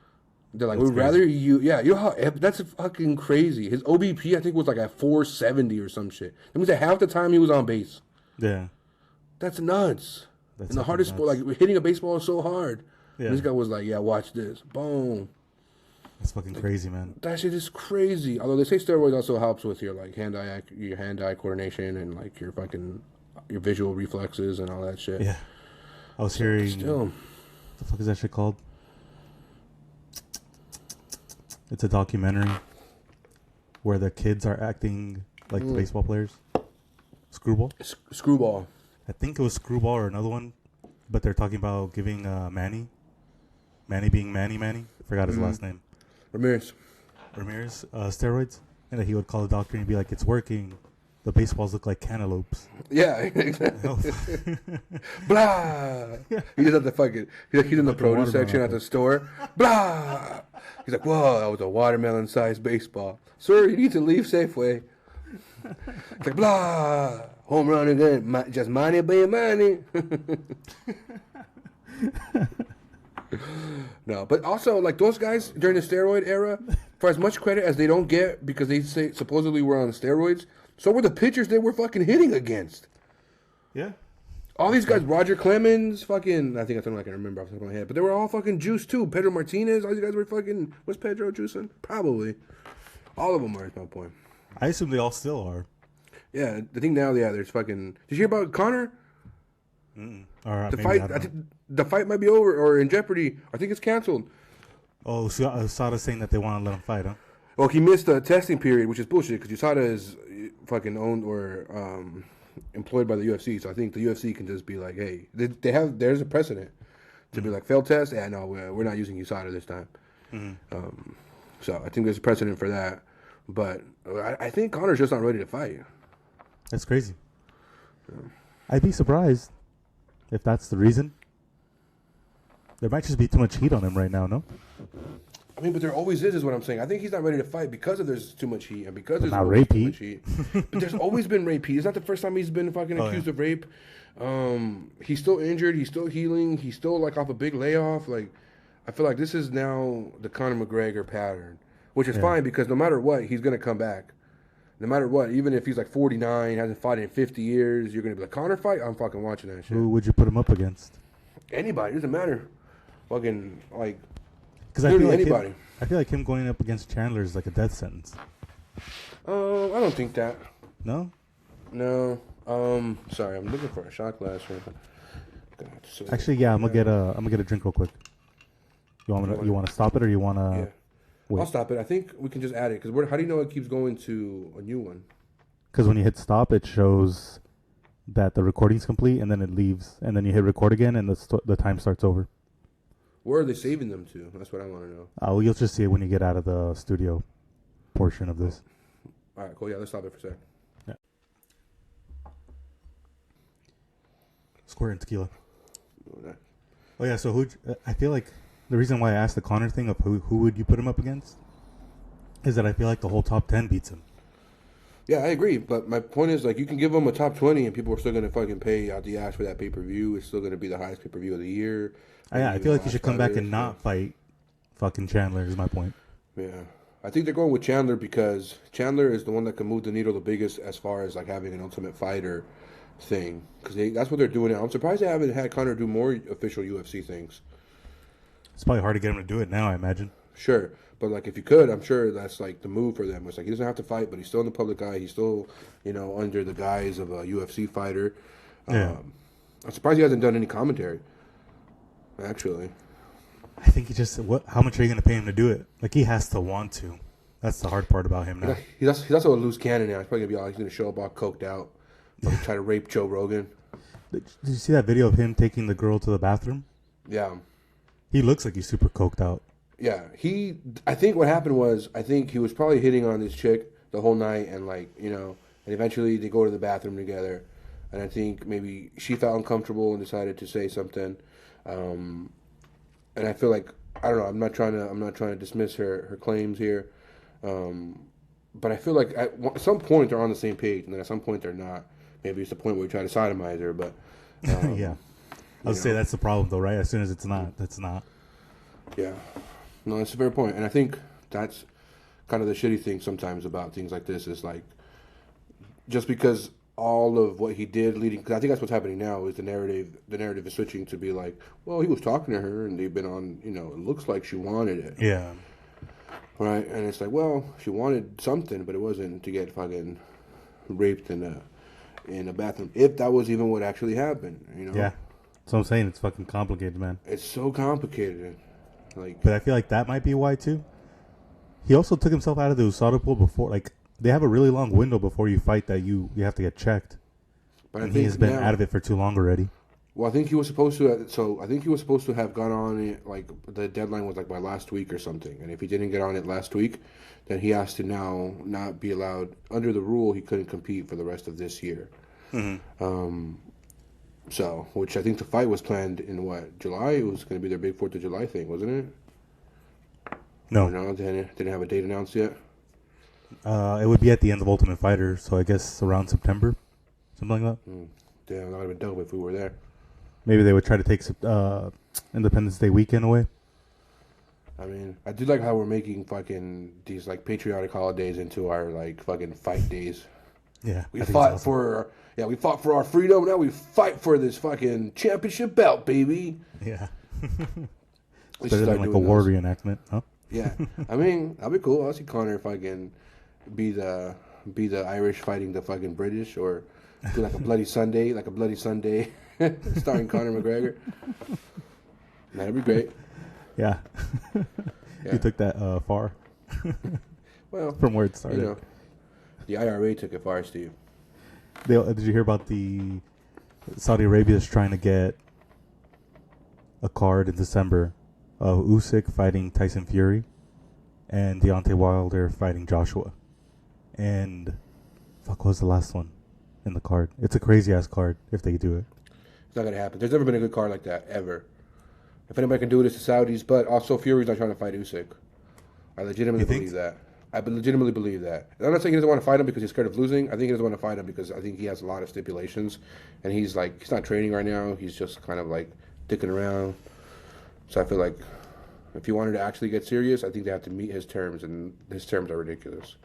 They're like, That's we'd rather you. Yeah, you know how epic? That's fucking crazy. His OBP, I think, was like at 470 or some shit. That means that half the time he was on base. Yeah. That's nuts. That's And the fucking hardest sport, nuts. like hitting a baseball is so hard. Yeah. And this guy was like, yeah, watch this. Boom. That's fucking crazy, man. That shit is crazy. Although they say steroids also helps with your like hand-eye coordination and like your visual reflexes and all that shit. Yeah. I was hearing. Still, What the fuck is that shit called? It's a documentary where the kids are acting like the baseball players. Screwball? Screwball. I think it was Screwball or another one, but they're talking about giving Manny being Manny, forgot his last name, Ramirez. steroids, and that he would call the doctor and be like, "It's working. The baseballs look like cantaloupes." Yeah, exactly. Blah. He just at the fucking. He's in the produce section at the store. Blah. He's like, whoa, that was a watermelon-sized baseball. Sir, you need to leave Safeway. It's like, blah. Home run again. Just money being money. No, but also, like, those guys during the steroid era, for as much credit as they don't get because they say supposedly were on steroids, so were the pitchers they were fucking hitting against. Yeah. All these guys, Roger Clemens, fucking, I think that's the one I can remember off the top of my head, but they were all fucking juiced too. Pedro Martinez, all these guys were fucking, was Pedro juicing? Probably. All of them are, is my point. I assume they all still are. Yeah, I think now, yeah, there's fucking, did you hear about Connor? Or The maybe, fight, I think the fight might be over or in jeopardy. I think it's canceled. Oh, so USADA saying that they want to let him fight, huh? Well, he missed the testing period, which is bullshit because USADA is fucking owned or employed by the UFC. So I think the UFC can just be like, hey, there's a precedent to be like, failed test. Yeah, no, we're not using USADA this time. So I think there's a precedent for that. But I think Connor's just not ready to fight. That's crazy. I'd be surprised if that's the reason. There might just be too much heat on him right now, no? I mean, but there always is what I'm saying. I think he's not ready to fight because there's too much heat and because there's not always rape too heat. much heat. But there's always been rape heat. It's not the first time he's been fucking accused of rape. He's still injured. He's still healing. He's still like off a big layoff. Like, I feel like this is now the Conor McGregor pattern, which is fine because no matter what, he's gonna come back. No matter what, even if he's like 49, hasn't fought in 50 years, you're gonna be like, Conor fight? I'm fucking watching that shit. Who would you put him up against? Anybody, doesn't matter. Fucking like, Because I feel like anybody. I feel like him going up against Chandler is like a death sentence. I don't think that. No? No. Sorry, I'm looking for a shot glass here. Actually, yeah, I'm gonna get a drink real quick. You want to stop it or you want to? Yeah. Wait. I'll stop it. I think we can just add it because how do you know it keeps going to a new one? Because when you hit stop, it shows that the recording's complete, and then it leaves, and then you hit record again, and the time starts over. Where are they saving them to? That's what I want to know. Well, you'll just see it when you get out of the studio portion of this. All right, cool. Yeah, let's stop it for a sec. Yeah. Squirt and tequila. Oh yeah, so I feel like the reason why I asked the Conor thing of who would you put him up against is that I feel like the whole top 10 beats him. Yeah, I agree. But my point is, like, you can give him a top 20 and people are still going to fucking pay out the ass for that pay-per-view. It's still going to be the highest pay-per-view of the year. Yeah, I feel like he should come back and not fight fucking Chandler is my point. Yeah. I think they're going with Chandler because Chandler is the one that can move the needle the biggest as far as, like, having an Ultimate Fighter thing. Because that's what they're doing now. I'm surprised they haven't had Conor do more official UFC things. It's probably hard to get him to do it now, I imagine. Sure. But, like, if you could, I'm sure that's, like, the move for them. It's like he doesn't have to fight, but he's still in the public eye. He's still, under the guise of a UFC fighter. Yeah. I'm surprised he hasn't done any commentary, actually. I think how much are you going to pay him to do it? Like, he has to want to. That's the hard part about him now. He's also a loose cannon now. He's probably going to show up all coked out. Try to rape Joe Rogan. Did you see that video of him taking the girl to the bathroom? Yeah. He looks like he's super coked out. Yeah. I think what happened was, I think he was probably hitting on this chick the whole night, and like, and eventually they go to the bathroom together. And I think maybe she felt uncomfortable and decided to say something. And I feel like, I don't know, I'm not trying to dismiss her claims here. But I feel like at some point they're on the same page, and then at some point they're not. Maybe it's the point where we try to sodomize her, but yeah. I would say that's the problem, though, right? As soon as it's not, that's not. Yeah. No, that's a fair point. And I think that's kind of the shitty thing sometimes about things like this is like, just because all of what he did leading, because I think that's what's happening now is the narrative is switching to be like, well, he was talking to her and they've been on, it looks like she wanted it. Yeah. Right? And it's like, well, she wanted something, but it wasn't to get fucking raped in a bathroom. If that was even what actually happened, Yeah. So I'm saying it's fucking complicated, man. It's so complicated. But I feel like that might be why too. He also took himself out of the USADA pool before. Like, they have a really long window before you fight that you have to get checked. But and he has been out of it for too long already. Well, I think he was supposed to. So I think he was supposed to have gone on it. Like the deadline was like by last week or something. And if he didn't get on it last week, then he has to now not be allowed. Under the rule, he couldn't compete for the rest of this year. Mm-hmm. So, which I think the fight was planned in what, July? It was going to be their big 4th of July thing, wasn't it? No. No, didn't have a date announced yet? It would be at the end of Ultimate Fighter, so I guess around September, something like that. Damn, that would have been dope if we were there. Maybe they would try to take Independence Day weekend away. I mean, I do like how we're making fucking these like patriotic holidays into our like fucking fight days. Yeah, we fought for our freedom. Now we fight for this fucking championship belt, baby. Yeah, it's better than like a war reenactment, huh? Yeah, I mean, that'd be cool. I'll see Connor fucking be the Irish fighting the fucking British, or do like a Bloody Sunday, starring Conor McGregor. That'd be great. Yeah. You took that far. Well, from where it started. The IRA took it far, Steve. Did you hear about the Saudi Arabia is trying to get a card in December of Usyk fighting Tyson Fury and Deontay Wilder fighting Joshua? And what was the last one in the card? It's a crazy ass card if they do it. It's not gonna happen. There's never been a good card like that ever. If anybody can do it, it's the Saudis. But also, Fury's not trying to fight Usyk. I legitimately believe that. I legitimately believe that. And I'm not saying he doesn't want to fight him because he's scared of losing. I think he doesn't want to fight him because I think he has a lot of stipulations, and he's not training right now. He's just kind of like dicking around. So I feel like if he wanted to actually get serious, I think they have to meet his terms, and his terms are ridiculous.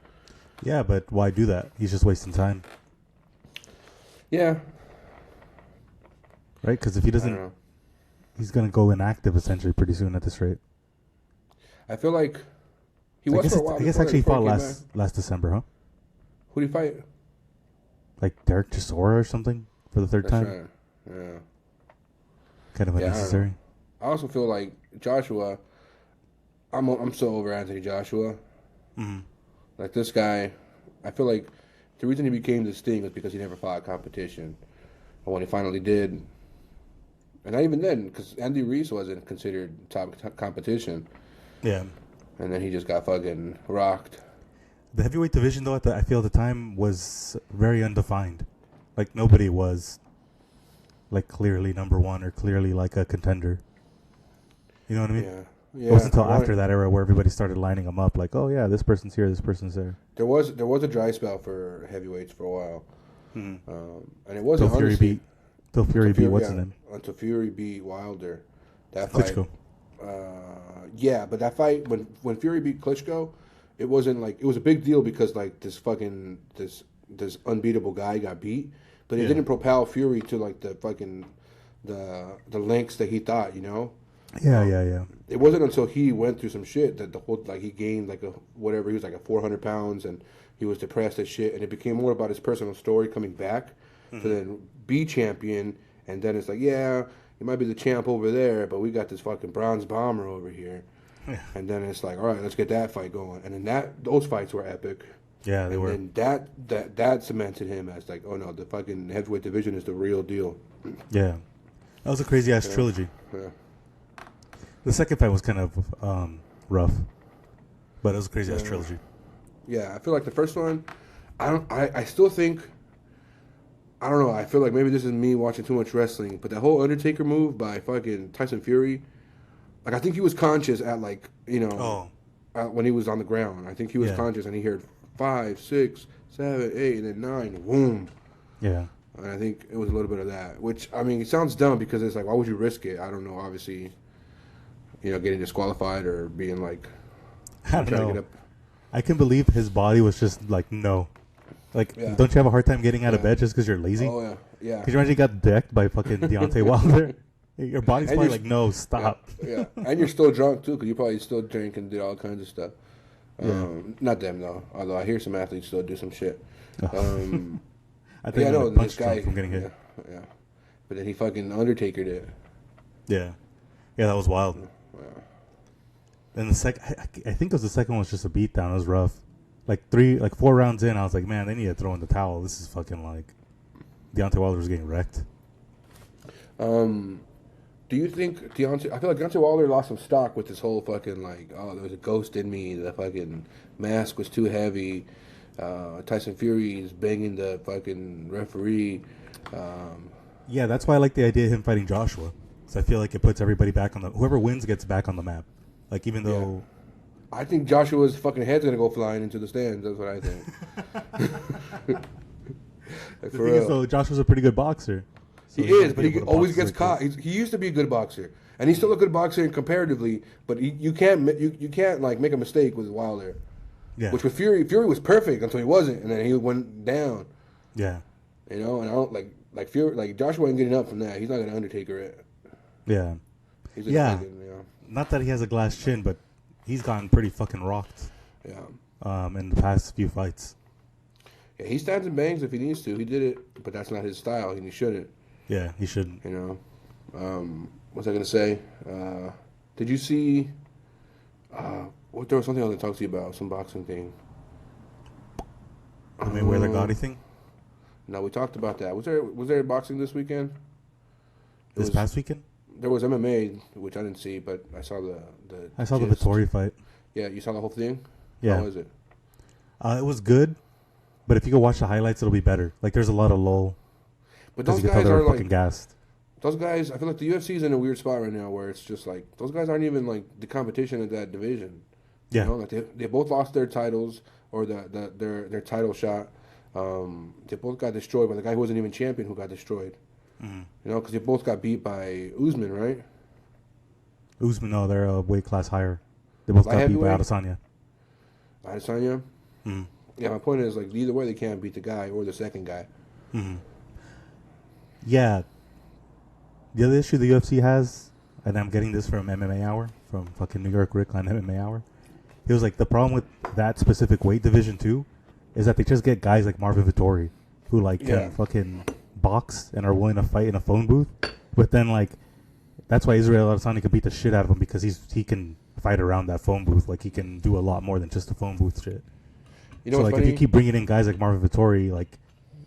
Yeah, but why do that? He's just wasting time. Yeah. Right? Because if he doesn't, he's going to go inactive essentially pretty soon at this rate. I feel like he was for a while. I guess actually he fought last December, huh? Who did he fight? Like Derek Chisora or something for the third time? Right. Yeah. Kind of unnecessary. I also feel like Joshua, I'm so over Anthony Joshua. Mm-hmm. Like this guy, I feel like the reason he became this thing was because he never fought competition. And when he finally did, and not even then, because Andy Ruiz wasn't considered top competition. Yeah. And then he just got fucking rocked. The heavyweight division, though, I feel at the time was very undefined. Like, nobody was, like, clearly number one or clearly, like, a contender. You know what I mean? Yeah. It wasn't until after that era where everybody started lining them up. Like, oh, yeah, this person's here, this person's there. There was a dry spell for heavyweights for a while. Mm-hmm. And it wasn't Till Fury beat what's his name? Until Fury beat Wilder. That Klitschko. Yeah, but that fight when Fury beat Klitschko, it wasn't like it was a big deal because like this unbeatable guy got beat, but it didn't propel Fury to like the fucking the lengths that he thought, Yeah. It wasn't until he went through some shit that the whole he gained like a whatever, he was like a 400 pounds and he was depressed as shit, and it became more about his personal story coming back to then be champion, and then it's like, yeah, he might be the champ over there, but we got this fucking bronze bomber over here. Yeah. And then it's like, all right, let's get that fight going. And then those fights were epic. Yeah, they were. And then that cemented him as like, oh no, the fucking heavyweight division is the real deal. Yeah, that was a crazy ass trilogy. Yeah. The second fight was kind of rough, but it was a crazy ass trilogy. Yeah, I feel like the first one, I still think, I don't know, I feel like maybe this is me watching too much wrestling, but that whole Undertaker move by fucking Tyson Fury, like I think he was conscious at like, when he was on the ground. I think he was conscious and he heard 5, 6, 7, 8, and then 9, boom. Yeah. And I think it was a little bit of that, which, I mean, it sounds dumb because it's like, why would you risk it? I don't know, obviously, getting disqualified or being like, I don't know. I can believe his body was just like, no. Like, don't you have a hard time getting out of bed just because you're lazy? Oh, yeah. Yeah. Could you imagine you got decked by fucking Deontay Wilder? Your body's probably like, no, stop. Yeah. And you're still drunk, too, because you probably still drink and did all kinds of stuff. Not them, though. Although I hear some athletes still do some shit. I think I know this guy from getting hit. Yeah. But then he fucking Undertakered it. Yeah. Yeah, that was wild. Yeah. Then the I think it was the second one was just a beatdown. It was rough. Like 4 rounds in, I was like, man, they need to throw in the towel. This is fucking like Deontay Wilder was getting wrecked. Do you think Deontay? I feel like Deontay Wilder lost some stock with this whole fucking like, oh, there was a ghost in me. The fucking mask was too heavy. Tyson Fury is banging the fucking referee. Yeah, that's why I like the idea of him fighting Joshua. So I feel like it puts everybody back on whoever wins gets back on the map. Like even though. I think Joshua's fucking head's gonna go flying into the stands. That's what I think. Like, the thing is, though, Joshua's a pretty good boxer. So he is, but he always gets caught. He used to be a good boxer, and he's still a good boxer comparatively. But you can't like make a mistake with Wilder. Yeah. Which with Fury was perfect until he wasn't, and then he went down. Yeah. And I don't like Fury, like Joshua ain't getting up from that. He's not gonna Undertaker it. Yeah. He's Not that he has a glass chin, but he's gotten pretty fucking rocked. Yeah. In the past few fights. Yeah, he stands and bangs if he needs to. He did it, but that's not his style, and he shouldn't. Yeah, he shouldn't. What was I gonna say? Did you see? There was something I was gonna talk to you about, some boxing thing. The Mayweather Gotti thing? No, we talked about that. Was there boxing this weekend? Past weekend? There was MMA, which I didn't see, but I saw the. I saw the Vittori fight. Yeah, you saw the whole thing? Yeah. How was it? It was good, but if you go watch the highlights, it'll be better. Like, there's a lot of lull. But those guys are fucking gassed. Those guys, I feel like the UFC is in a weird spot right now where it's just like, those guys aren't even like the competition of that division. Yeah. Like they both lost their titles or their title shot. They both got destroyed by the guy who wasn't even champion who got destroyed. Mm-hmm. Because they both got beat by Usman, right? Usman, no, they're a weight class higher. They both got beat by Adesanya. Adesanya? Mm-hmm. Yeah, my point is, like, either way, they can't beat the guy or the second guy. Mm-hmm. Yeah. The other issue the UFC has, and I'm getting this from MMA Hour, from fucking New York Rick on MMA Hour. He was like, the problem with that specific weight division, too, is that they just get guys like Marvin Vittori, who, like, can fucking box and are willing to fight in a phone booth. But then, like, that's why Israel Adesanya could beat the shit out of him, because he can fight around that phone booth. Like, he can do a lot more than just the phone booth shit. So, like, funny? If you keep bringing in guys like Marvin Vittori, like,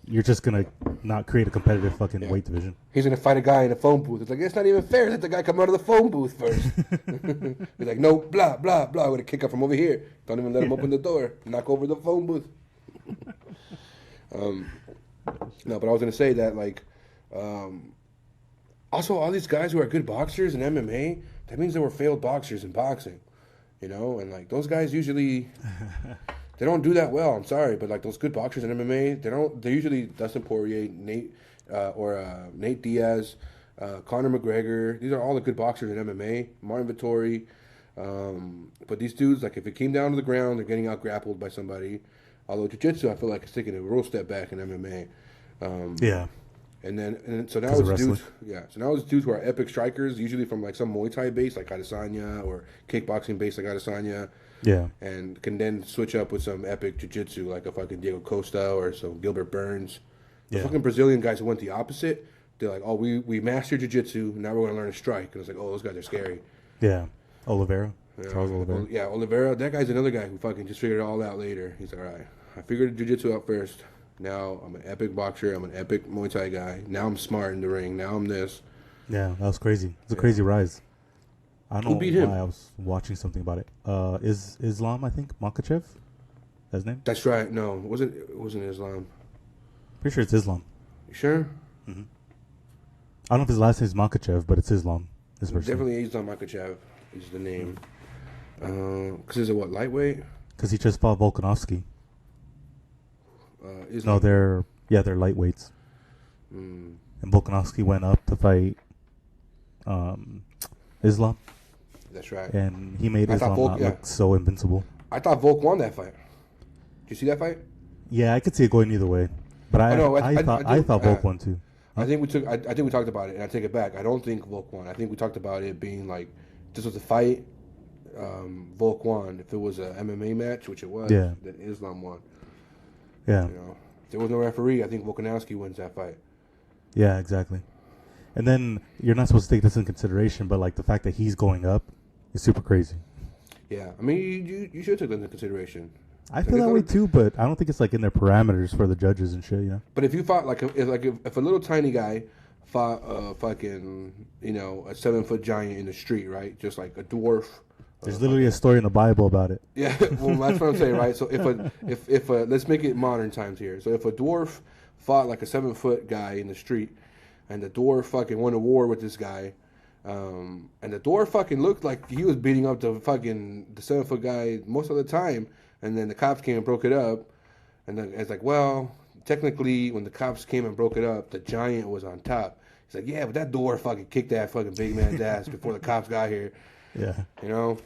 you're just going to not create a competitive fucking weight division. He's going to fight a guy in a phone booth. It's like, it's not even fair. Let the guy come out of the phone booth first. He's like, no, blah, blah, blah. I'm going to kick up from over here. Don't even let him open the door. Knock over the phone booth. No, but I was going to say that, like, also all these guys who are good boxers in MMA, that means they were failed boxers in boxing. And, like, those guys usually... They don't do that well. I'm sorry, but like those good boxers in MMA, they're usually Dustin Poirier, Nate Diaz, Conor McGregor. These are all the good boxers in MMA. Martin Vittori, but these dudes, like if it came down to the ground, they're getting out grappled by somebody. Although jiu-jitsu, I feel like it's taking a real step back in MMA. Yeah. And so now it's dudes. Yeah. So now it's dudes who are epic strikers, usually from like some Muay Thai base, like Adesanya, or kickboxing base, like Adesanya. Yeah. And can then switch up with some epic jiu-jitsu, like a fucking Diego Costa or some Gilbert Burns. The fucking Brazilian guys who went the opposite, they're like, oh, we mastered jiu-jitsu, now we're going to learn to strike. And it's like, oh, those guys are scary. Yeah. Oliveira. Charles Oliveira. Oliveira. That guy's another guy who fucking just figured it all out later. He's like, all right, I figured jiu-jitsu out first. Now I'm an epic boxer. I'm an epic Muay Thai guy. Now I'm smart in the ring. Now I'm this. Yeah, that was crazy. It's a crazy rise. I don't Who know beat why him? I was watching something about it. Is Islam, I think, Makachev? That's his name? That's right. No, it wasn't Islam. Pretty sure it's Islam. You sure? I don't know if his last name is Makachev, but it's Islam. His first name. Definitely Islam Makachev is the name. Because is it what, lightweight? Because he just fought Volkanovski. Islam. No, they're lightweights. And Volkanovski went up to fight Islam. That's right. And he made Islam look so invincible. I thought Volk won that fight. Did you see that fight? Yeah, I could see it going either way. But I thought Volk won too. I think we talked about it, and I take it back. I don't think Volk won. I think we talked about it being like this was a fight. Volk won. If it was a MMA match, which it was, then Islam won. Yeah. You know, if there was no referee, I think Volkanovski wins that fight. Yeah, exactly. And then you're not supposed to take this in consideration, but like the fact that he's going up is super crazy. Yeah, I mean, you should take that into consideration. I feel that way too, but I don't think it's like in their parameters for the judges and shit, you know. But if you fought if a little tiny guy fought a fucking a 7-foot giant in the street, right? Just like a dwarf. There's literally a story in the Bible about it. Yeah, well, that's what I'm saying, right? So if let's make it modern times here. So if a dwarf fought like a 7-foot guy in the street, and the dwarf fucking won a war with this guy, and the dwarf fucking looked like he was beating up the 7-foot guy most of the time, and then the cops came and broke it up, and then it's like, well, technically when the cops came and broke it up, the giant was on top. He's like, yeah, but that dwarf fucking kicked that fucking big man's ass before the cops got here. Yeah. You know?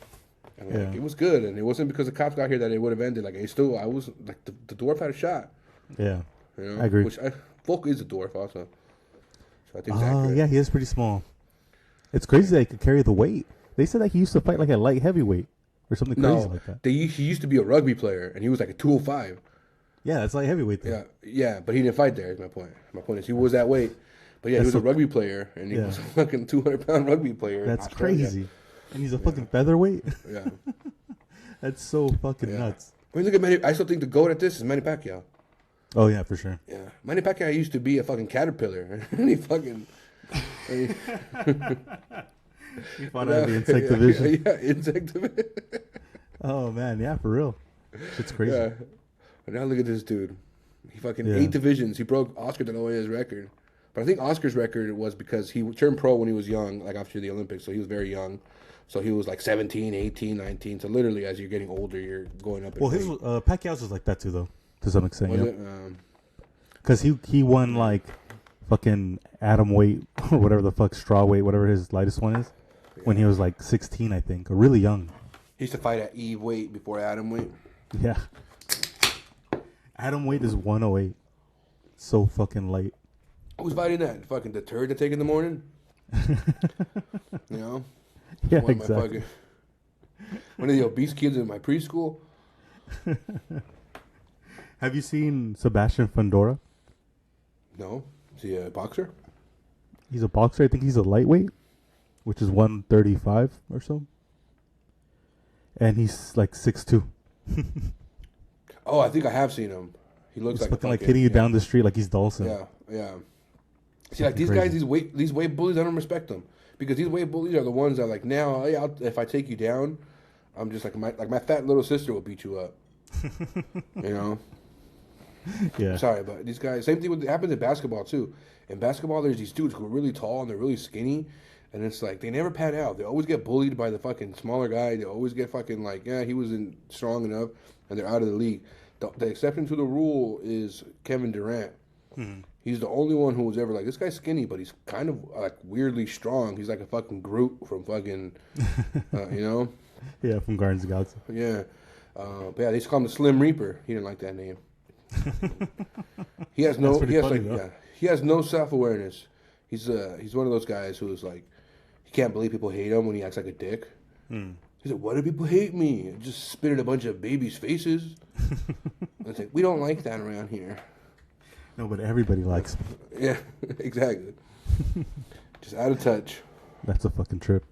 And like, it was good, and it wasn't because the cops got here that it would have ended. Like, I was like, the dwarf had a shot. Yeah. You know? I agree. Volk is a dwarf also. So I think that's yeah, he is pretty small. It's crazy that he could carry the weight. They said that he used to fight like a light heavyweight or something crazy like that. He used to be a rugby player, and he was like a 205. Yeah, that's light heavyweight though. Yeah, but he didn't fight there, is my point. My point is he was that weight. But yeah, he was a rugby player, and he was a fucking 200-pound rugby player. That's crazy. And he's a fucking featherweight? Yeah. That's so fucking nuts. When you look at Manny, I still think the GOAT at this is Manny Pacquiao. Oh, yeah, for sure. Yeah. Manny Pacquiao used to be a fucking caterpillar. And he fucking... He fought out of the insect division. Yeah, insect division. Oh, man, yeah, for real. Shit's crazy. Yeah. But now look at this dude. He fucking 8 divisions. He broke Oscar De La Hoya's record. But I think Oscar's record was because he turned pro when he was young, like after the Olympics, so he was very young. So he was like 17, 18, 19. So literally, as you're getting older, you're going up. Well, Pacquiao's was like that too, though, to some extent. Was yeah. it? Because he won like fucking atom weight or whatever the fuck, straw weight, whatever his lightest one is, when he was like 16, I think, or really young. He used to fight at Eve weight before atom weight. Yeah. Atom weight is 108. So fucking light. Who's fighting that? Fucking the turd to take in the morning? You know? Yeah, exactly. One of the obese kids in my preschool. Have you seen Sebastian Fundora? No. Is he a boxer? He's a boxer. I think he's a lightweight, which is 135 or so. And he's like 6'2". Oh, I think I have seen him. He looks he's like fucking like hitting you down the street like he's Dawson. Yeah. See, like these guys, these weight bullies, I don't respect them. Because these weight bullies are the ones that like now, hey, if I take you down, I'm just like my fat little sister will beat you up. You know? Yeah. I'm sorry, but these guys, same thing happens in basketball too. In basketball, there's these dudes who are really tall and they're really skinny, and it's like they never pan out. They always get bullied by the fucking smaller guy. They always get fucking like, yeah, he wasn't strong enough, and they're out of the league. The exception to the rule is Kevin Durant. Mm-hmm. He's the only one who was ever like, this guy's skinny, but he's kind of like weirdly strong. He's like a fucking Groot from fucking, you know? Yeah, from Guardians of the Galaxy. Yeah. But yeah, they used to call him the Slim Reaper. He didn't like that name. He has no self-awareness. He's one of those guys who's like, he can't believe people hate him when he acts like a dick. He's like, why do people hate me? And just spit at a bunch of babies' faces. And it's like, we don't like that around here. No, but everybody likes me. Yeah, exactly. Just out of touch. That's a fucking trip.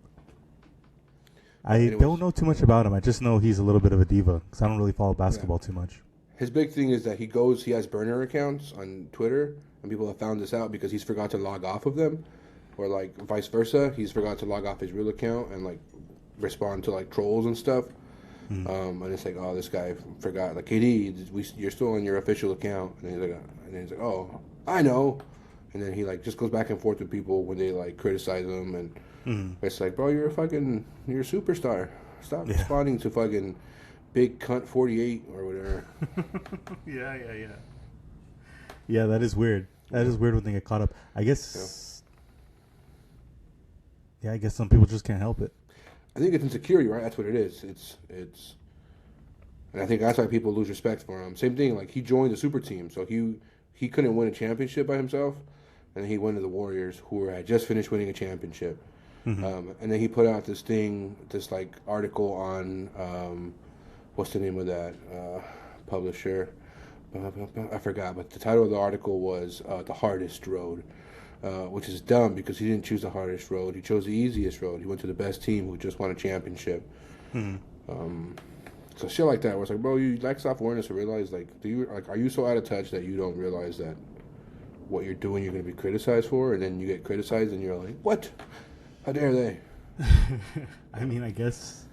I don't know too much about him. I just know he's a little bit of a diva because I don't really follow basketball too much. his big thing is that he has burner accounts on Twitter, and people have found this out because he's forgot to log off of them, or like vice versa, he's forgot to log off his real account and like respond to like trolls and stuff. And it's like, oh, this guy forgot. Like, KD, you're still on your official account, and he's like, oh, I know. And then he like just goes back and forth with people when they like criticize him, and it's like, bro, you're a superstar. Stop responding to fucking big cunt 48 or whatever. Yeah, that is weird. That is weird when they get caught up. I guess. Yeah, I guess some people just can't help it. I think it's insecurity, right? That's what it is. It's, and I think that's why people lose respect for him. Same thing, like he joined the super team, so he couldn't win a championship by himself, and then he went to the Warriors, who had just finished winning a championship, and then he put out this like article on, what's the name of that publisher? I forgot, but the title of the article was "The Hardest Road." Which is dumb because he didn't choose the hardest road. He chose the easiest road. He went to the best team who just won a championship. So shit like that, where it's like, bro, you lack self-awareness to realize, like, are you so out of touch that you don't realize that what you're doing you're going to be criticized for, and then you get criticized and you're like, what? How dare they? I mean, I guess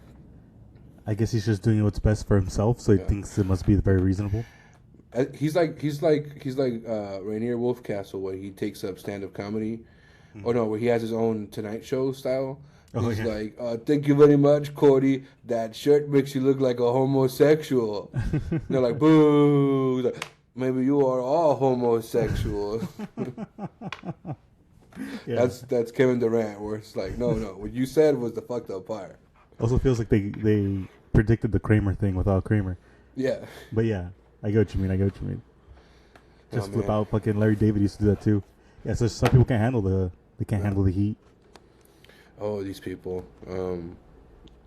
he's just doing what's best for himself, so he thinks it must be very reasonable. He's like Rainier Wolfcastle, where he takes up stand-up comedy. Oh no, where he has his own Tonight Show style. He's like, thank you very much, Cody. That shirt makes you look like a homosexual. They're like, boo. Like, maybe you are all homosexual. That's Kevin Durant, where it's like, no, what you said was the fucked up part. Also feels like they predicted the Kramer thing without Kramer. Yeah. But yeah. I get what you mean. Just without fucking Larry David used to do that too. Yeah, so some people can't handle the heat. Oh, these people.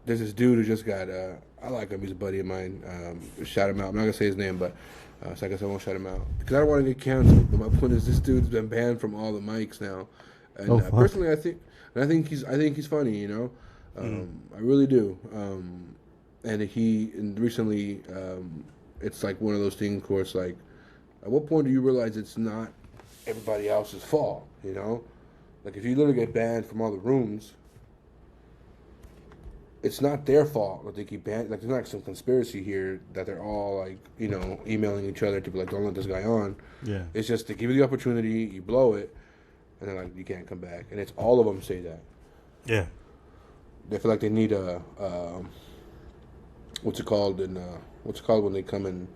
There's this dude who just got. I like him. He's a buddy of mine. Shout him out. I'm not gonna say his name, but so I guess I won't shout him out because I don't want to get canceled. But my point is, this dude's been banned from all the mics now. And personally, I think he's funny. You know, I really do. And recently. It's like one of those things where it's like, at what point do you realize it's not everybody else's fault, you know? Like, if you literally get banned from all the rooms, it's not their fault that they keep banned. Like, there's not some conspiracy here that they're all, like, you know, emailing each other to be like, don't let this guy on. Yeah. It's just they give you the opportunity, you blow it, and then, like, you can't come back. And it's all of them say that. Yeah. They feel like they need a, what's it called when they come in,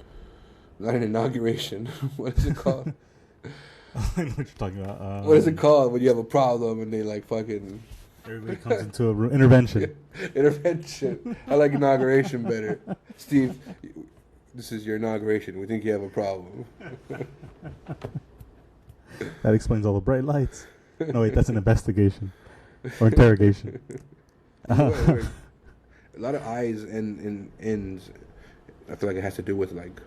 not an inauguration. What is it called? I know what you're talking about. What is it called when you have a problem and they like fucking... Everybody comes into a room. Intervention. Intervention. I like inauguration better. Steve, this is your inauguration. We think you have a problem. That explains all the bright lights. No, wait, that's an investigation. Or interrogation. A lot of I's and N's. I feel like it has to do with like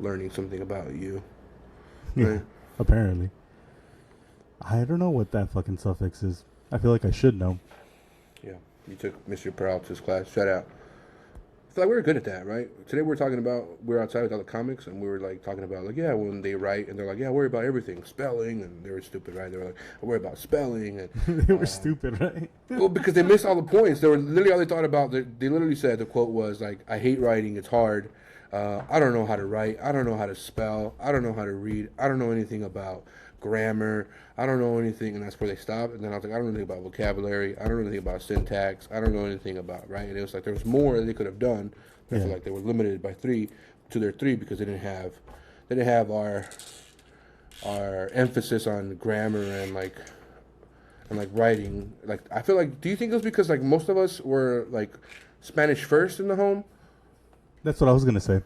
learning something about you. Yeah, right? Apparently. I don't know what that fucking suffix is. I feel like I should know. Yeah, you took Mr. Peralta's class. Shout out. I feel like we were good at that, right? Today we were outside with all the comics, and we were like talking about like, yeah, when they write, and they're like, yeah, I worry about everything, spelling, and they were stupid, right? They were like, I worry about spelling, and they were stupid, right? Well, because they missed all the points. They were literally all they thought about. They literally said the quote was like, I hate writing, it's hard. I don't know how to write. I don't know how to spell. I don't know how to read. I don't know anything about grammar. I don't know anything, and that's where they stopped. And then I was like, I don't know anything about vocabulary. I don't know anything about syntax. I don't know anything about, right? And it was like there was more they could have done. I feel like they were limited by their three because they didn't have our emphasis on grammar and like writing. Like I feel like, do you think it was because like most of us were like Spanish first in the home? That's what I was gonna say.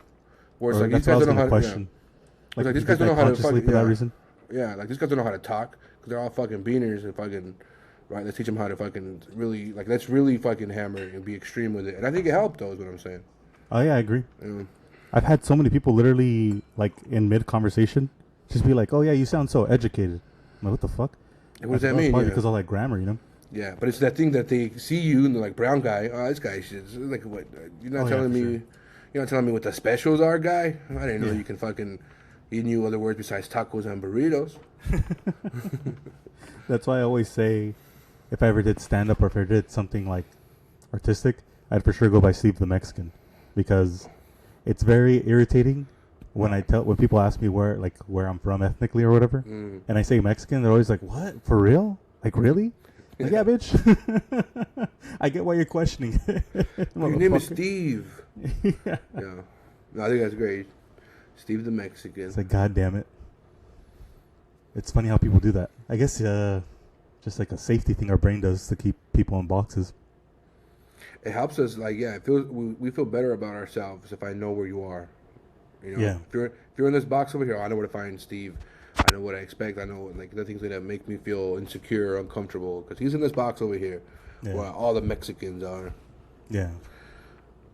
Where it's like these guys don't know how to question. Yeah. Like these guys don't know how to fucking for that reason. Yeah, like these guys don't know how to talk because they're all fucking beaners and fucking right. Let's teach them how to fucking really like let's really fucking hammer it and be extreme with it. And I think it helped though. Is what I'm saying. Oh yeah, I agree. I've had so many people literally like in mid conversation just be like, "Oh yeah, you sound so educated." I'm like, what the fuck? And what does that mean? Probably because I like grammar, you know. Yeah, but it's that thing that they see you and they're like, brown guy. Oh, this guy shit. Like what? You're not telling me. Sure. You're not telling me what the specials are, guy? I didn't know Yeah. you can fucking... You knew other words besides tacos and burritos. That's why I always say, if I ever did stand up or if I did something like artistic, I'd for sure go by Steve the Mexican, because it's very irritating when people ask me where I'm from ethnically or whatever, and I say Mexican. They're always like, "What? For real? Like really?" Like, yeah, bitch. I get why you're questioning. Your name is Steve. Yeah. Yeah. No, I think that's great. Steve the Mexican. It's like, God damn it. It's funny how people do that. I guess just like a safety thing our brain does to keep people in boxes. It helps us, like, yeah, it feels, we feel better about ourselves if I know where you are. You know, Yeah. If you're in this box over here, I know where to find Steve. I know what I expect. I know, like, the things that make me feel insecure, uncomfortable, because he's in this box over here, where all the Mexicans are. Yeah.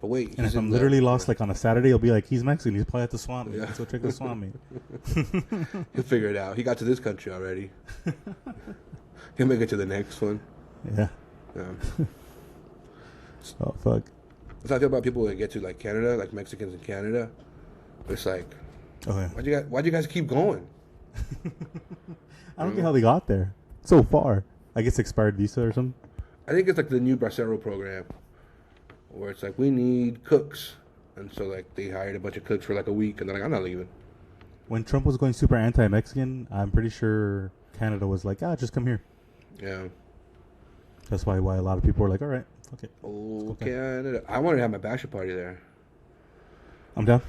But wait, And if I'm literally lost, like on a Saturday, he'll be like, he's Mexican. He's probably at the swamp meet. Yeah. Let's go check the swamp meet. He'll figure it out. He got to this country already. He'll make it to the next one. Yeah. Yeah. Oh, fuck. That's how I feel about people that get to, like, Canada, like Mexicans in Canada. It's like, Okay. why'd you guys keep going? I don't get how they got there so far. I guess expired visa or something. I think it's like the new Bracero program, where it's like, we need cooks. And so, like, they hired a bunch of cooks for like a week, and they're like, I'm not leaving. When Trump was going super anti-Mexican, I'm pretty sure Canada was like, just come here. Yeah. That's why a lot of people were like, all right, fuck it. Oh, Canada. I wanted to have my bachelor party there. I'm down.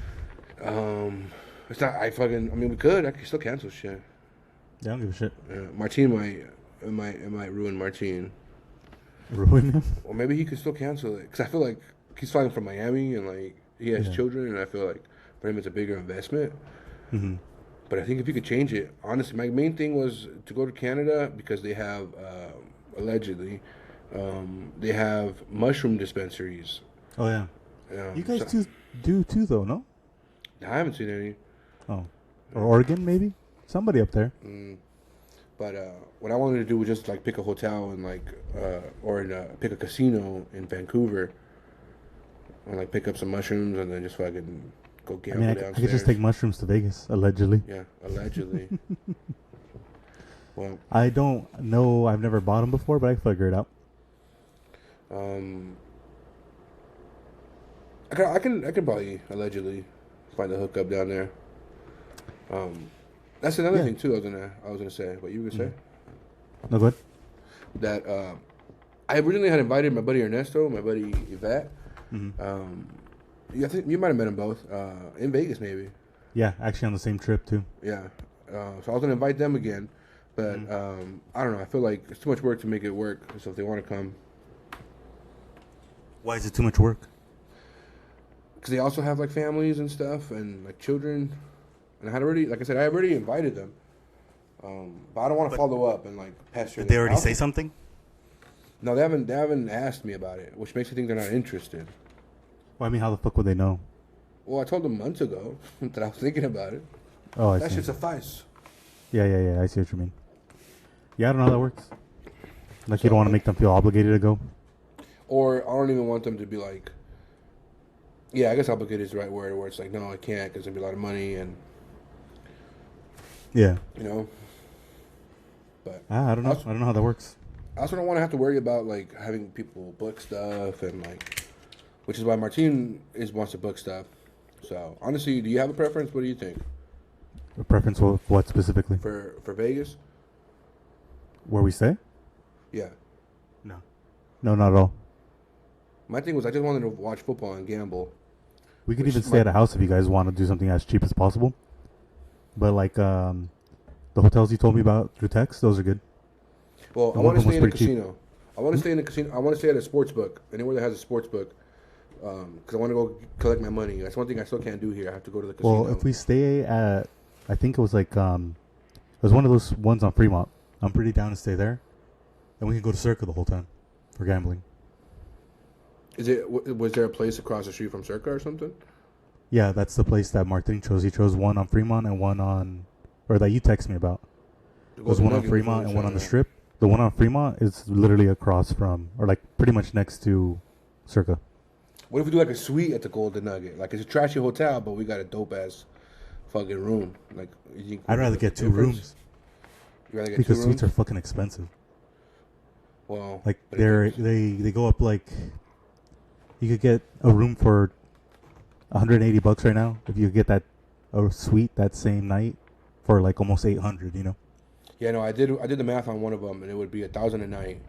It's not, I mean, we could. I could still cancel shit. Yeah, I don't give a shit. Martine might ruin Martine. Ruin him? Or maybe he could still cancel it. Because I feel like he's flying from Miami, and, like, he has children, and I feel like for him it's a bigger investment. Mm-hmm. But I think if you could change it, honestly, my main thing was to go to Canada because they have, allegedly, they have mushroom dispensaries. Oh, yeah. You guys do too, though, no? I haven't seen any. Oh. Or Oregon, maybe? Somebody up there. But what I wanted to do was just, like, pick a hotel and, like, pick a casino in Vancouver and, like, pick up some mushrooms and then just fucking go gamble downstairs. I could just take mushrooms to Vegas, allegedly. Yeah, allegedly. Well, I don't know. I've never bought them before, but I can figure it out. I can probably allegedly find a hookup down there. That's another thing too. I was gonna say. What you were gonna say? No, good. That I originally had invited my buddy Ernesto, my buddy Yvette. Yeah, I think you might have met them both in Vegas, maybe. Yeah, actually on the same trip too. Yeah. So I was gonna invite them again, but I don't know. I feel like it's too much work to make it work. So if they want to come, why is it too much work? because they also have like families and stuff and like children. And I had already invited them. But I don't want to follow up and like pester them. Did they already say something? No, they haven't asked me about it, which makes me think they're not interested. Well, I mean, how the fuck would they know? Well, I told them months ago that I was thinking about it. Oh, I That see. should suffice. Yeah. I see what you mean. Yeah, I don't know how that works. Like, you don't want to make them feel obligated to go? Or I don't even want them to be like, yeah, I guess obligated is the right word, where it's like, no, I can't because there'd be a lot of money and, Yeah. you know. But I don't know. I don't know how that works. I also don't want to have to worry about like having people book stuff and like, which is why Martine wants to book stuff. So honestly, do you have a preference? What do you think A preference of what specifically? for Vegas? Where we stay? Yeah, No, not at all. my thing was I just wanted to watch football and gamble. We could Which even is stay my- at a house if you guys want to do something as cheap as possible. But like the hotels you told me about through text, those are good. Well, I one want of to them stay was in a pretty cheap. casino. I want to stay in a casino. I want to stay at a sports book, anywhere that has a sports book, because I want to go collect my money. That's one thing I still can't do here. I have to go to the casino. Well, if we stay at, I think it was like it was one of those ones on Fremont. I'm pretty down to stay there, and we can go to Circa the whole time for gambling. Was there a place across the street from Circa or something? Yeah, that's the place that Martin chose. He chose one on Fremont and one on, or that you text me about. To It go was to one on Nuggets Fremont and one on the yeah. Strip. The one on Fremont is literally across from, or like pretty much next to Circa. What if we do like a suite at the Golden Nugget? Like it's a trashy hotel, but we got a dope ass fucking room. Like I'd rather get two rooms. You rather get because 2 suites rooms? are fucking expensive. Well, like they go up like you could get a room for $180 right now if you get a suite that same night for like almost 800. You know. Yeah, no, I did the math on one of them, and it would be $1,000 a night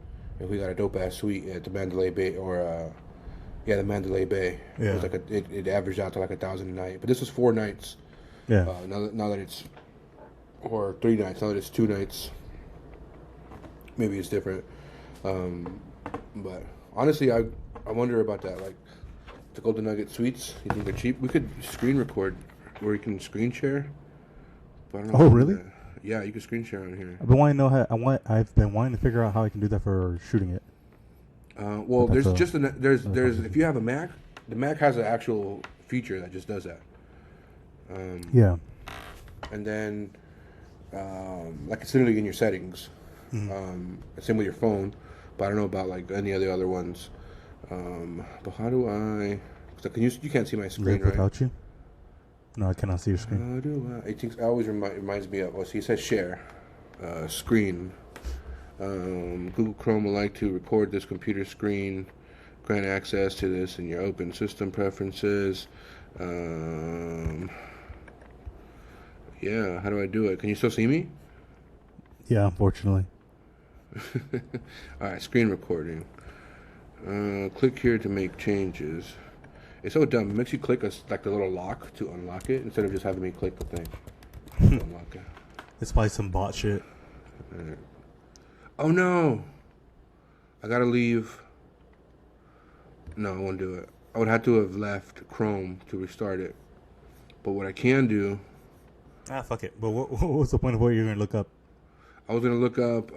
if we got a dope ass suite at the Mandalay Bay or the Mandalay Bay. Yeah. It was like it averaged out to like $1,000 a night, but this was 4 nights. Yeah. Now that it's or 3 nights. Now that it's 2 nights, maybe it's different. But honestly, I wonder about that. Like the Golden Nugget suites, you think they're cheap? We could screen record, where you can screen share. But I don't know Oh, really? Yeah, you can screen share on here. I've been wanting to know how. I've been wanting to figure out how I can do that for shooting it. Well, there's if you have a Mac, the Mac has an actual feature that just does that. Yeah. And then, like it's literally in your settings. Same with your phone, but I don't know about like any of the other ones. But how do I? Cause you can't see my screen, right? Without you? No, I cannot see your screen. How do I? It always reminds me of. Well, see, it says share, screen. Google Chrome would like to record this computer screen, grant access to this in your open system preferences. Yeah, how do I do it? Can you still see me? Yeah, unfortunately. Alright, screen recording. Click here to make changes. It's so dumb. It makes you click like the little lock to unlock it instead of just having me click the thing to unlock it. It's probably some bot shit. Right. Oh no! I gotta leave. No, I won't do it. I would have to have left Chrome to restart it. But what I can do... Fuck it. But what was the point of what you're going to look up? I was going to look up...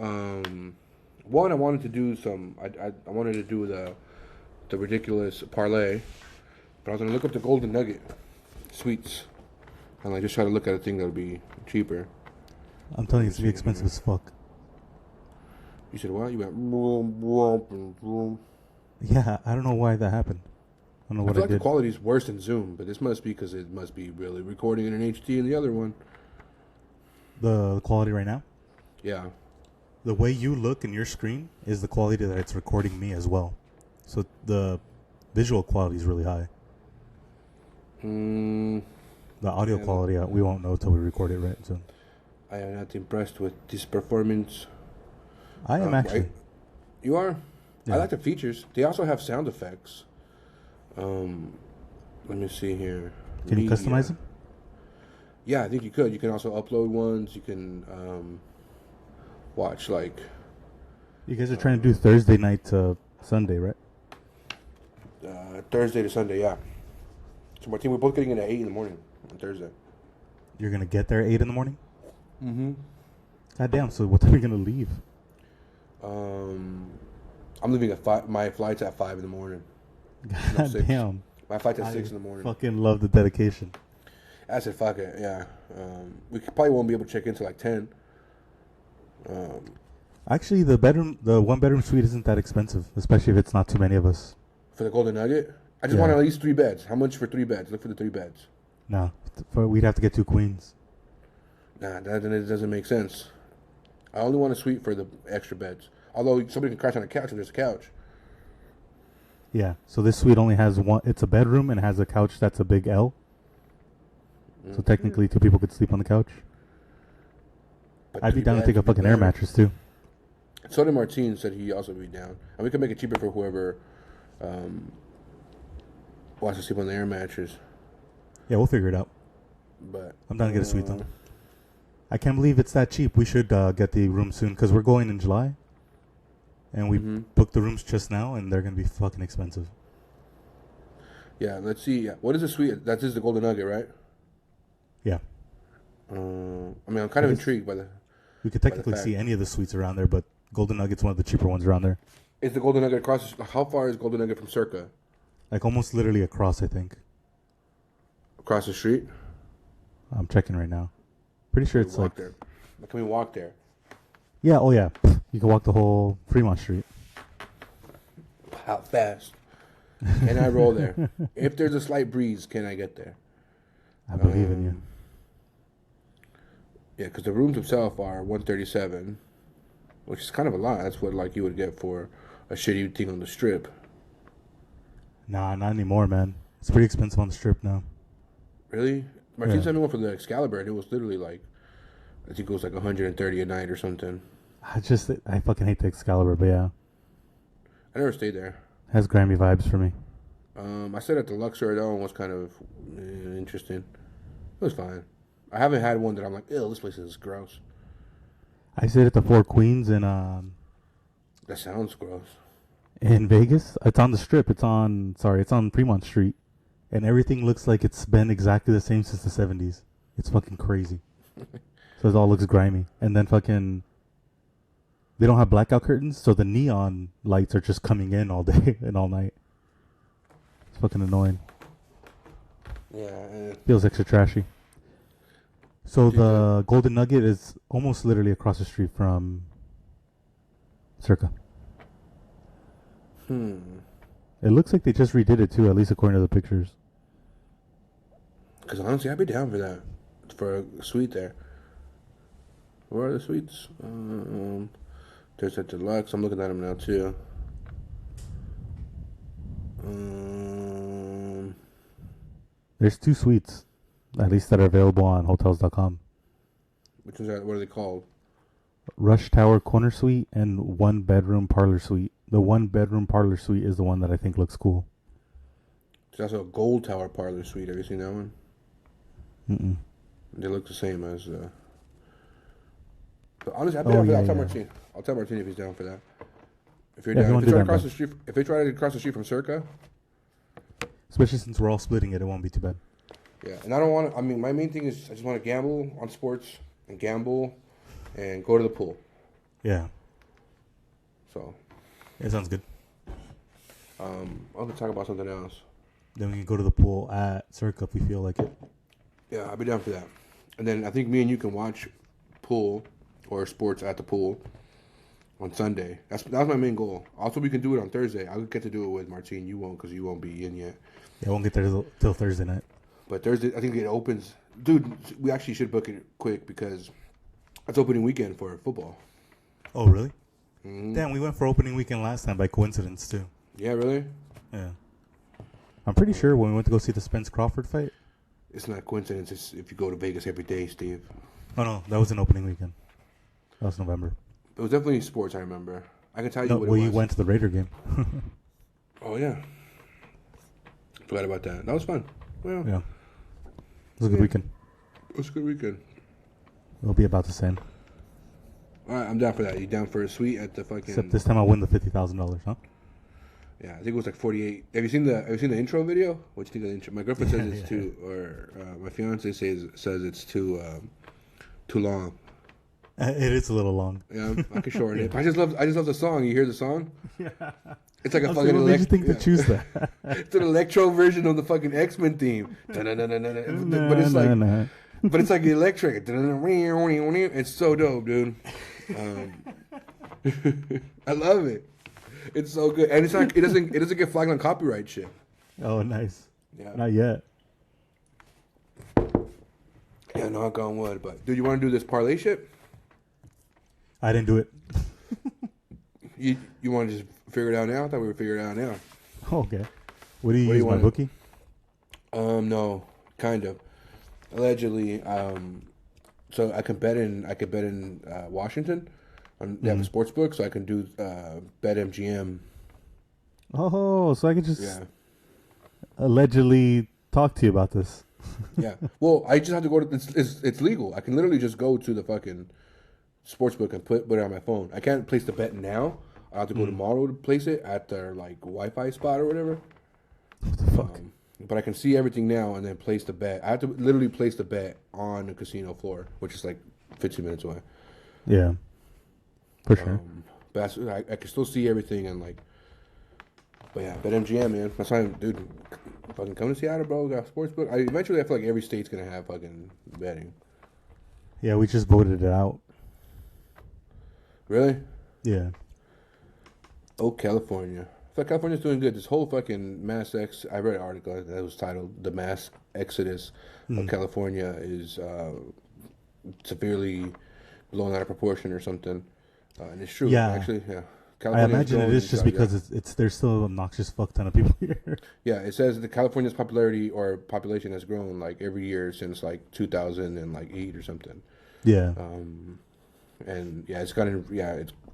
one, I wanted to do some... I wanted to do the ridiculous parlay. But I was going to look up the Golden Nugget suites. And I just try to look at a thing that would be cheaper. I'm telling you, it's going to be expensive as fuck. You said what? You went... Yeah, I don't know why that happened. I don't know what I feel like did. the quality is worse than Zoom, but this must be because it must be really recording in an HD in the other one. The quality right now? Yeah. The way you look in your screen is the quality that it's recording me as well. So the visual quality is really high. The audio quality, we won't know until we record it, right? So I am not impressed with this performance. I am actually. You are? Yeah. I like the features. They also have sound effects. Let me see here. Can you customize them? Yeah, I think you could. You can also upload ones. You can watch like... You guys are trying to do Thursday night to Sunday, right? Thursday to Sunday, yeah. So Martin, we're both getting in at 8 in the morning on Thursday. You're going to get there at 8 in the morning? Mm-hmm. God damn, so what time are you going to leave? I'm leaving at 5. My flight's at 5 in the morning. God damn. My flight's at 6 in the morning. Fucking love the dedication. I said, fuck it, yeah. We probably won't be able to check in till like 10. Actually, the 1-bedroom suite isn't that expensive, especially if it's not too many of us. For the Golden Nugget? I just want at least 3 beds. How much for 3 beds? Look for the 3 beds. No, we'd have to get 2 queens. Nah, then it doesn't make sense. I only want a suite for the extra beds. Although somebody can crash on a couch and there's a couch. Yeah, so this suite only has one. It's a bedroom and has a couch that's a big L. So technically 2 people could sleep on the couch. But I'd be down to take a fucking air mattress too. So did Martine, said he'd also be down. And we could make it cheaper for whoever wants to sleep on the air mattress. Yeah, we'll figure it out. But I'm down to get a suite though. I can't believe it's that cheap. We should get the room soon because we're going in July. And we booked the rooms just now, and they're going to be fucking expensive. Yeah, let's see. What is the suite? That is the Golden Nugget, right? Yeah. I mean, I'm kind of intrigued by the... We could technically see any of the suites around there, but Golden Nugget's one of the cheaper ones around there. Is the Golden Nugget across... How far is Golden Nugget from Circa? Like almost literally across, I think. Across the street? I'm checking right now. Pretty sure it's like... There. Can we walk there? Yeah, oh yeah. You can walk the whole Fremont Street. How fast? Can I roll there? If there's a slight breeze, can I get there? I believe in you. Yeah, because the rooms themselves are 137, which is kind of a lot. That's what like you would get for a shitty thing on the strip. Nah, not anymore, man. It's pretty expensive on the strip now. Really? Martin sent me one for the Excalibur, and it was literally like, I think it was like 130 a night or something. I fucking hate the Excalibur, but yeah. I never stayed there. Has Grammy vibes for me. I stayed at the Luxor. That one was kind of interesting. It was fine. I haven't had one that I'm like, ew, this place is gross. I stayed at the Four Queens in That sounds gross. in Vegas. It's on the strip. It's on Fremont Street. And everything looks like it's been exactly the same since the 70s. It's fucking crazy. So it all looks grimy. And then fucking... They don't have blackout curtains, so the neon lights are just coming in all day and all night. It's fucking annoying. Yeah. Feels extra trashy. So the Golden Nugget is almost literally across the street from Circa. It looks like they just redid it too, at least according to the pictures. Because honestly, I'd be down for that. For a suite there. Where are the suites? There's a deluxe. I'm looking at them now too. There's 2 suites, at least that are available on Hotels.com. Which one's that? What are they called? Rush Tower Corner Suite and 1 bedroom parlor suite. The 1 bedroom parlor suite is the one that I think looks cool. There's also a Gold Tower parlor suite. Have you seen that one? Mm-mm. They look the same as. But honestly, I'd be down for that. I'll tell Martin. I'll tell Martin if he's down for that. If you're down, if it's right across the street, if it's right across the street from Circa. Especially since we're all splitting it, it won't be too bad. Yeah, and I don't want to. I mean, my main thing is I just want to gamble on sports and gamble, and go to the pool. Yeah. So. It sounds good. I'm gonna talk about something else. Then we can go to the pool at Circa if we feel like it. Yeah, I'll be down for that. And then I think me and you can watch pool or sports at the pool on Sunday. That's my main goal. Also, we can do it on Thursday. I'll get to do it with Martine. You won't because you won't be in yet. Yeah, I won't get there till Thursday night. But Thursday, I think it opens. Dude, we actually should book it quick because it's opening weekend for football. Oh, really? Mm-hmm. Damn, we went for opening weekend last time by coincidence, too. Yeah, really? Yeah. I'm pretty sure when we went to go see the Spence Crawford fight. It's not coincidence. It's if you go to Vegas every day, Steve. Oh, no. That was an opening weekend. That was November. It was definitely sports, I remember. I can tell you what it was. Well, you went to the Raider game. Oh, yeah. Forgot about that. That was fun. Well, yeah. It was a good weekend. It was a good weekend. It'll be about the same. All right, I'm down for that. You down for a suite at the fucking... Except this time I'll win the $50,000, huh? Yeah, I think it was like 48. Have you seen the intro video? What do you think of the intro? My girlfriend says it's too, or my fiance says it's too long. It is a little long. Yeah, I can shorten it. I just love the song. You hear the song? Yeah. It's like a fucking. What made you think to choose that? It's an electro version of the fucking X-Men theme. But it's like, but it's like electric. It's so dope, dude. I love it. It's so good, and it's not. It doesn't get flagged on copyright shit. Oh, nice. Yeah. Not yet. Yeah, knock on wood. But dude, you want to do this parlay shit? I didn't do it. You want to just figure it out now? I thought we were figuring it out now. Okay. What do you use, my bookie? No, kind of. Allegedly, so I could bet in Washington. They have a sports book, so I can do BetMGM. Oh, so I can just allegedly talk to you about this. Yeah. Well, I just have to go to. It's legal. I can literally just go to the fucking sports book and put it on my phone. I can't place the bet now. I have to go tomorrow to place it at their like Wi-Fi spot or whatever. What the fuck? But I can see everything now and then place the bet. I have to literally place the bet on the casino floor, which is like 15 minutes away. Yeah. For sure. But I can still see everything and like. But yeah, BetMGM, man. That's why, dude, fucking come to Seattle, bro. Got a sports book. Eventually, I feel like every state's gonna have fucking betting. Yeah, we just voted it out. Really? Yeah. Oh, California. So California's doing good. This whole fucking I read an article that was titled "The Mass Exodus of California is severely blown out of proportion" or something. And it's true. Yeah. Actually, yeah. I imagine it is just because it's there's still an obnoxious fuck ton of people here. Yeah, it says that California's popularity or population has grown like every year since like 2008 or something. Yeah. And yeah,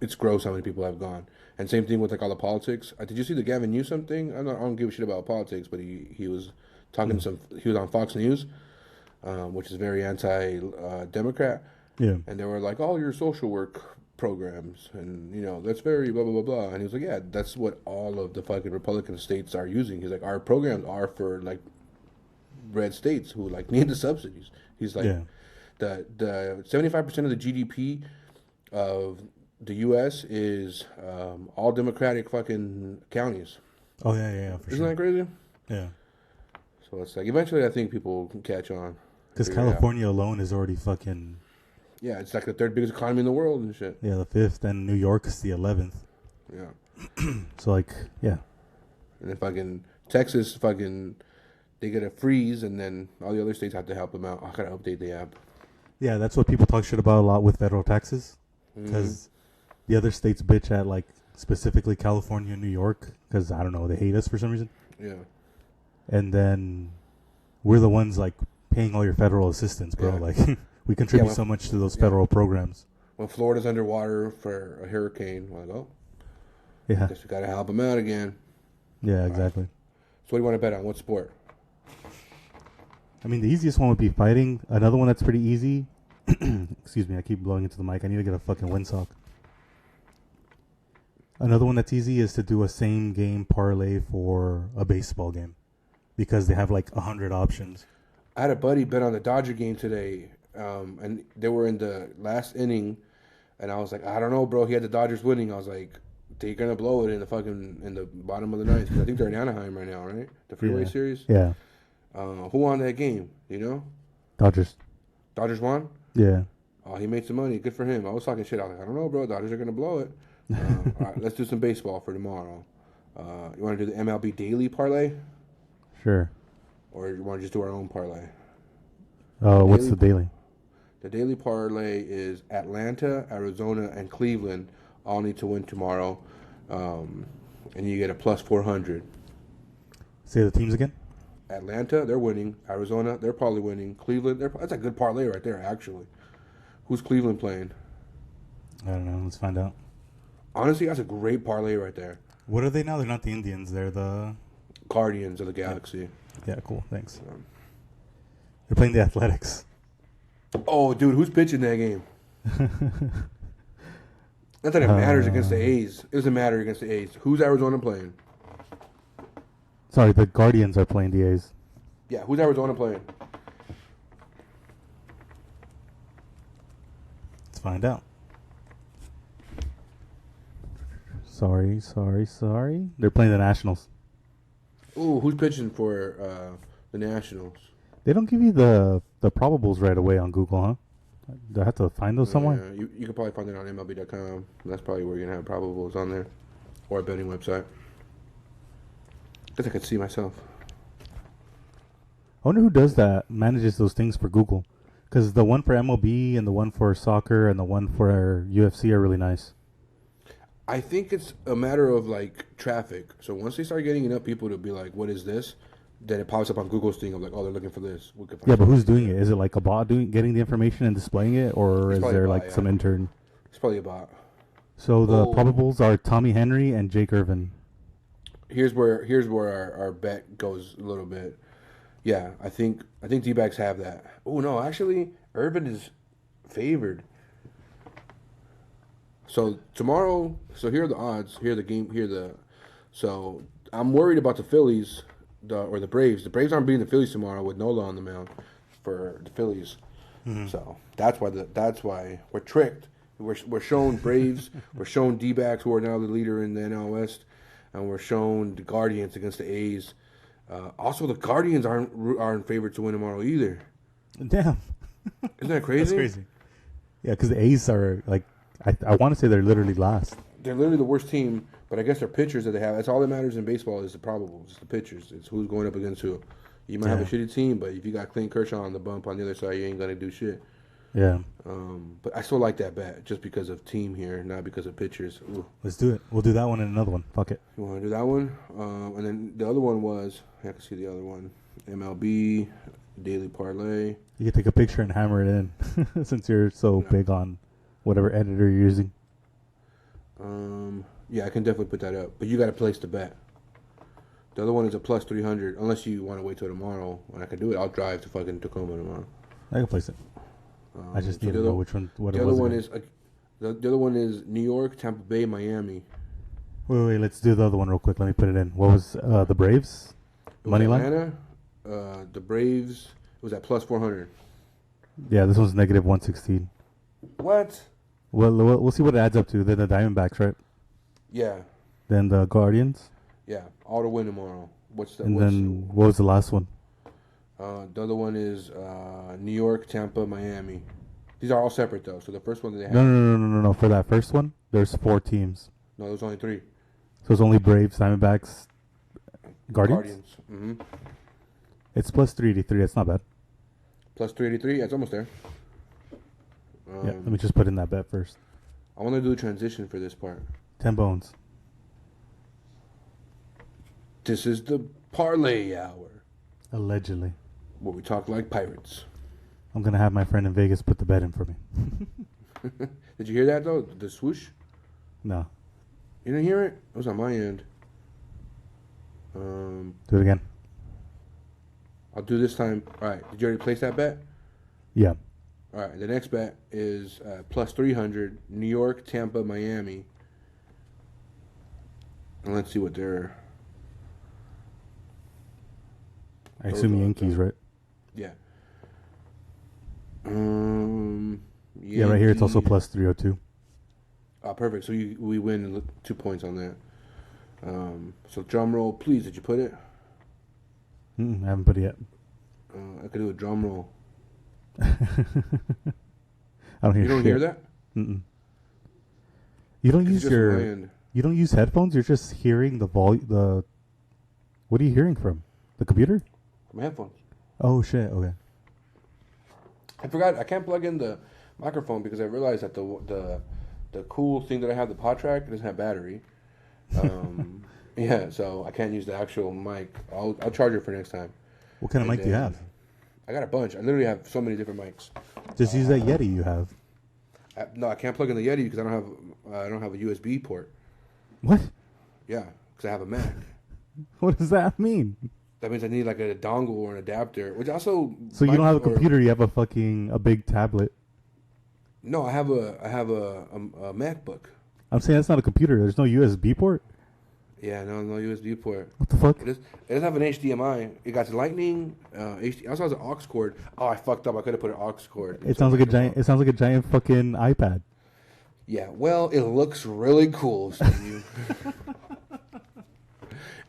it's gross how many people have gone. And same thing with like all the politics. Did you see the Gavin Newsom thing? I don't give a shit about politics, but he was talking he was on Fox News, which is very anti-Democrat. Yeah. And they were like, "Oh, your social work programs, and that's very blah blah blah blah." And he was like, "Yeah, that's what all of the fucking Republican states are using." He's like, "Our programs are for like red states who like need the subsidies." He's like, the 75% of the GDP of the U.S. is all Democratic fucking counties. Oh yeah, for Isn't that crazy? Yeah. So it's like eventually I think people can catch on. Because California alone is already fucking. Yeah, it's like the third biggest economy in the world and shit. Yeah, the fifth, and New York is the 11th. Yeah. So like, yeah. And then fucking Texas, they get a freeze, and then all the other states have to help them out. I gotta update the app. Yeah, that's what people talk shit about a lot with federal taxes, because the other states bitch at like specifically California and New York, because I don't know, they hate us for some reason. Yeah. And then we're the ones like paying all your federal assistance, bro. Yeah. Like we contribute so much to those federal programs. When Florida's underwater for a hurricane, we're like, oh, yeah, guess we gotta help them out again. Yeah, exactly. So what do you want to bet on? What sport? I mean, the easiest one would be fighting. Another one that's pretty easy. Excuse me, I keep blowing into the mic. I need to get a fucking windsock. Another one that's easy is to do a same game parlay for a baseball game, because they have like 100 options. I had a buddy bet on the Dodger game today, and they were in the last inning, and I was like, I don't know, bro. He had the Dodgers winning. I was like, they're gonna blow it in the bottom of the ninth. 'Cause I think they're in Anaheim right now, right? The Freeway Series. Yeah. Who won that game? You know? Dodgers. Dodgers won? Yeah. Oh, he made some money. Good for him. I was talking shit. I was like, I don't know, bro. Dodgers are going to blow it. All right, let's do some baseball for tomorrow. You want to do the MLB daily parlay? Sure. Or you want to just do our own parlay? What's the daily? The daily parlay is Atlanta, Arizona, and Cleveland all need to win tomorrow. And you get a plus 400. Say the teams again? Atlanta, they're winning. Arizona, they're probably winning. Cleveland, that's a good parlay right there, actually. Who's Cleveland playing? I don't know. Let's find out. Honestly, that's a great parlay right there. What are they now? They're not the Indians. They're the Guardians of the Galaxy. Yeah, cool. Thanks. They're playing the Athletics. Oh, dude, who's pitching that game? Not that it matters against the A's. It doesn't matter against the A's. Who's Arizona playing? Sorry, the Guardians are playing the A's. Yeah, who's Arizona playing? Let's find out. Sorry. They're playing the Nationals. Ooh, who's pitching for the Nationals? They don't give you the probables right away on Google, huh? Do I have to find those somewhere? Yeah, you can probably find it on MLB.com. That's probably where you're going to have probables on there. Or a betting website. Guess I could see myself. I wonder who does that, manages those things for Google. Because the one for MLB and the one for soccer and the one for UFC are really nice. I think it's a matter of like traffic. So once they start getting enough people to be like, what is this? Then it pops up on Google's thing of like, oh, they're looking for this. Yeah, but who's doing it? Is it like a bot getting the information and displaying it? Or is there like some intern? It's probably a bot. So the probables are Tommy Henry and Jake Irvin. Here's where our bet goes a little bit. Yeah, I think D-backs have that. Oh no, actually, Irvin is favored. So tomorrow, here are the odds. So I'm worried about the Phillies, or the Braves. The Braves aren't beating the Phillies tomorrow with Nola on the mound for the Phillies. Mm-hmm. So that's why we're tricked. We're shown Braves. We're shown D-backs, who are now the leader in the NL West. And we're shown the Guardians against the A's. Also, the Guardians aren't favored to win tomorrow either. Damn. Isn't that crazy? That's crazy. Yeah, because the A's are like, I want to say they're literally last. they're literally the worst team. But I guess their pitchers that they have. That's all that matters in baseball is the probables. It's the pitchers. It's who's going up against who. You might have a shitty team, but if you got Clayton Kershaw on the bump on the other side, you ain't gonna do shit. Yeah. But I still like that bet just because of team here, not because of pitchers. Ooh. Let's do it. We'll do that one and another one. Fuck it. You want to do that one? And then the other one was, I can see the other one. MLB, Daily Parlay. You can take a picture and hammer it in since you're so big on whatever editor you're using. Yeah, I can definitely put that up. But you got to place the bet. The other one is a plus 300. Unless you want to wait till tomorrow. When I can do it, I'll drive to fucking Tacoma tomorrow. I can place it. I just need to know which one. What the it other was one again. is the other one is New York, Tampa Bay, Miami. Wait. Let's do the other one real quick. Let me put it in. What was the Braves? Money line? Atlanta, the Braves, it was at plus 400. Yeah, this one's negative 116. What? Well, we'll see what it adds up to. Then the Diamondbacks, right? Yeah. Then the Guardians. Yeah, all to win tomorrow. Then what was the last one? The other one is New York, Tampa, Miami. These are all separate though. So the first one that they have. No. For that first one, there's 4 teams. No, there's only 3. So it's only Braves, Diamondbacks, Guardians. Mm-hmm. It's plus 383. That's not bad. Plus 383. That's almost there. Yeah, let me just put in that bet first. I want to do a transition for this part. 10 bones. This is the parlay hour. Allegedly. Where we talk like pirates. I'm going to have my friend in Vegas put the bet in for me. Did you hear that though? The swoosh? No. You didn't hear it? It was on my end. Do it again. I'll do this time. All right. Did you already place that bet? Yeah. All right. The next bet is plus 300. New York, Tampa, Miami. And let's see what they're... I assume Yankees, right? Yeah. Yeah, right here it's also plus 302. Oh, perfect. So we win 2 points on that. So drum roll, please. Did you put it? I haven't put it yet. I could do a drum roll. I don't hear. You don't hear that? Mm-mm. You don't use You don't use headphones. You're just hearing the volume. What are you hearing from? The computer? My headphones. Oh shit. Okay. I forgot. I can't plug in the microphone because I realized that the cool thing that I have, the pod track, it doesn't have battery. Yeah, so I can't use the actual mic. I'll charge it for next time. What kind of mic do you have? I got a bunch. I literally have so many different mics. Just use that Yeti you have. No, I can't plug in the Yeti because I don't have a USB port. What? Yeah, because I have a Mac. What does that mean? That means I need like a dongle or an adapter, which also. So you don't have a computer? You have a big tablet. No, I have a MacBook. I'm saying that's not a computer. There's no USB port. Yeah, no USB port. What the fuck? It does have an HDMI. It got Lightning. It also has an aux cord. Oh, I fucked up. I could have put an aux cord. It sounds like a giant. It sounds like a giant fucking iPad. Yeah. Well, it looks really cool, Steve.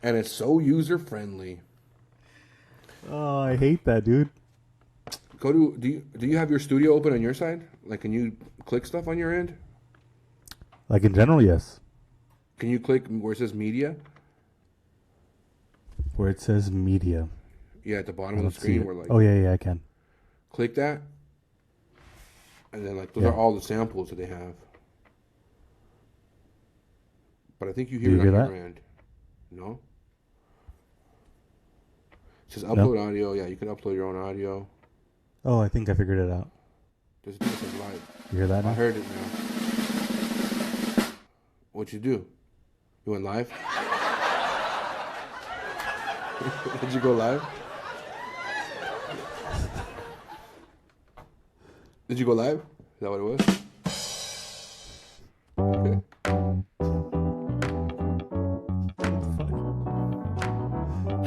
And it's so user friendly. Oh, I hate that, dude. Do you have your studio open on your side? Like, can you click stuff on your end? Like in general, yes. Can you click where it says media? Where it says media. Yeah, at the bottom of the screen. Where oh yeah, I can. Click that, and then those are all the samples that they have. But I think you hear it on your end. No. It says upload audio. Yeah, you can upload your own audio. Oh, I think I figured it out. There's a difference in light. You hear that now? I heard it now. What'd you do? You went live? Did you go live? Did you go live? Is that what it was? Okay.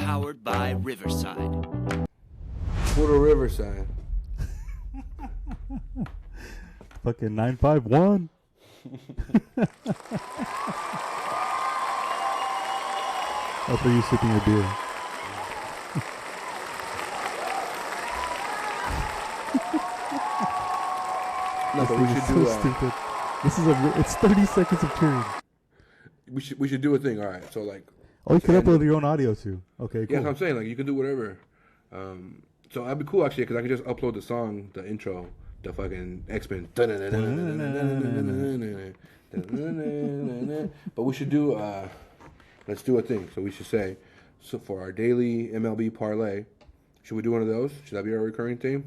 Powered by Riverside. Puro Riverside. Fucking 951. I thought you sipping your beer. No, but we should do. So stupid. It's 30 seconds of cheering. we should do a thing. All right, so like. Oh, you could upload your own audio too. Okay, cool. Yeah, that's what I'm saying. Like you can do whatever. So that'd be cool actually, because I could just upload the song, the intro, the fucking X-Men. But we should do. Let's do a thing. So we should say, so for our daily MLB parlay, should we do one of those? Should that be our recurring theme?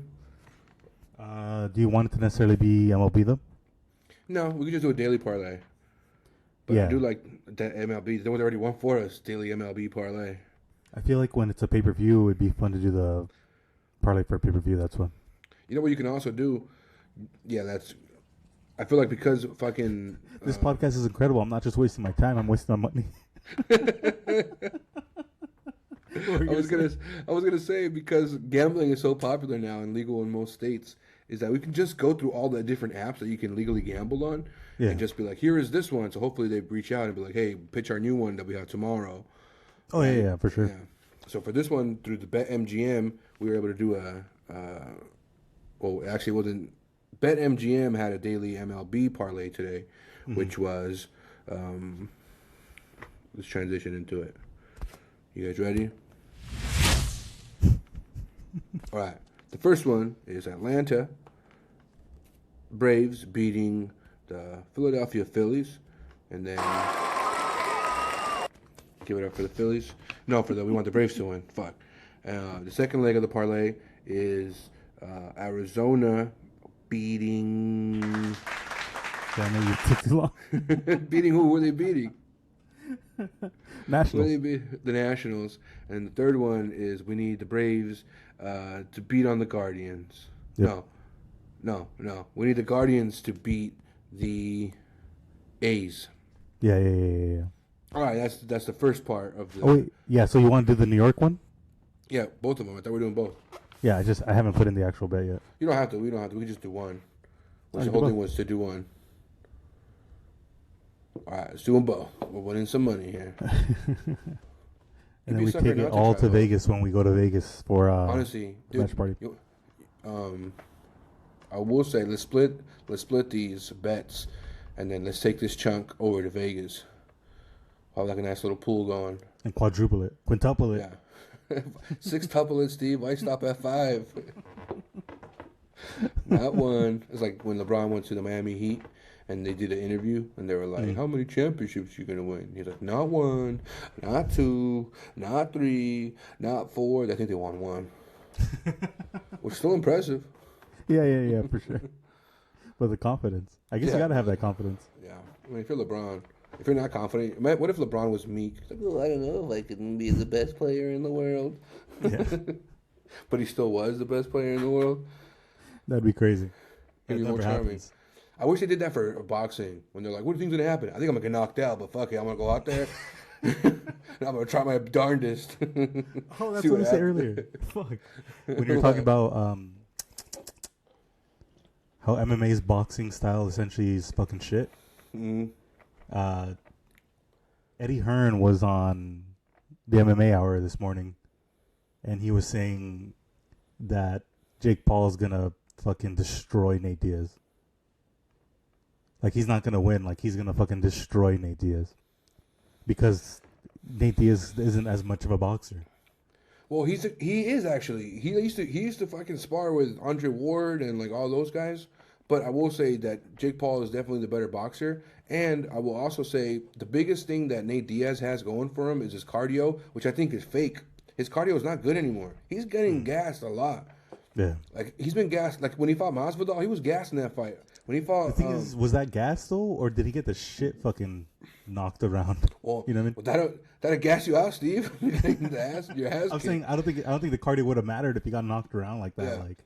Do you want it to necessarily be MLB though? No, we could just do a daily parlay. But Yeah. do like that MLB. There was already one for us, daily MLB parlay. I feel like when it's a pay-per-view, it would be fun to do the parlay for pay-per-view. That's one. You know what you can also do? Yeah, that's. I feel like because fucking. This podcast is incredible. I'm not just wasting my time. I'm wasting my money. I was gonna say, because gambling is so popular now and legal in most states, is that we can just go through all the different apps that you can legally gamble on, and just be like, here is this one. So hopefully they reach out and be like, hey, pitch our new one that we have tomorrow. Oh yeah, for sure. Yeah. So for this one, through the BetMGM, we were able to do well, actually, it wasn't. BetMGM had a daily MLB parlay today, which was. Let's transition into it. You guys ready? All right. The first one is Atlanta Braves beating the Philadelphia Phillies, and then give it up for the Phillies. No, we want the Braves to win. Fuck. The second leg of the parlay is Arizona beating. Damn it, you took too long. Beating who? Who are they beating? Nationals. The Nationals. And the third one is we need the Braves to beat on the Guardians. Yep. No. We need the Guardians to beat the A's. Yeah. All right, that's the first part of the. Oh wait, yeah. So you want to do the New York one? Yeah, both of them. I thought we were doing both. Yeah, I haven't put in the actual bet yet. You don't have to. We don't have to. We can just do one. Alright, The whole thing was to do one. All right, let's do them both. We're winning some money here. And then we take it all to Vegas when we go to Vegas for honestly, dude, match party. I will say let's split these bets, and then let's take this chunk over to Vegas. I'll have like a nice little pool going. And quadruple it, quintuple it. Yeah, sextuple it, Steve. Why stop at 5? Not one. It's like when LeBron went to the Miami Heat. And they did an interview, and they were like, how many championships you going to win? He's like, not 1, not 2, not 3, not 4. I think they won 1. Which is still impressive. Yeah, for sure. But the confidence. I guess you got to have that confidence. Yeah. I mean, if you're LeBron, if you're not confident, what if LeBron was meek? He's like, oh, I don't know if I can be the best player in the world. Yeah. But he still was the best player in the world. That'd be crazy. That never happens. I wish they did that for boxing. When they're like, what do you think's going to happen? I think I'm going to get knocked out, but fuck it. I'm going to go out there. And I'm going to try my darndest. Oh, that's what I said earlier. Fuck. When you're talking about how MMA's boxing style essentially is fucking shit. Mm-hmm. Eddie Hearn was on the MMA Hour this morning, and he was saying that Jake Paul's going to fucking destroy Nate Diaz. Like, he's not going to win. Like, he's going to fucking destroy Nate Diaz. Because Nate Diaz isn't as much of a boxer. Well, he is actually. He used to fucking spar with Andre Ward and, like, all those guys. But I will say that Jake Paul is definitely the better boxer. And I will also say the biggest thing that Nate Diaz has going for him is his cardio, which I think is fake. His cardio is not good anymore. He's getting gassed a lot. Yeah. Like, he's been gassed. Like, when he fought Masvidal, he was gassed in that fight. When he fought, the thing is, was that gas though, or did he get the shit fucking knocked around? Well, you know what I mean? That'll gas you out, Steve. Your ass. I'm saying I don't think the cardio would have mattered if he got knocked around like that. Yeah. Like,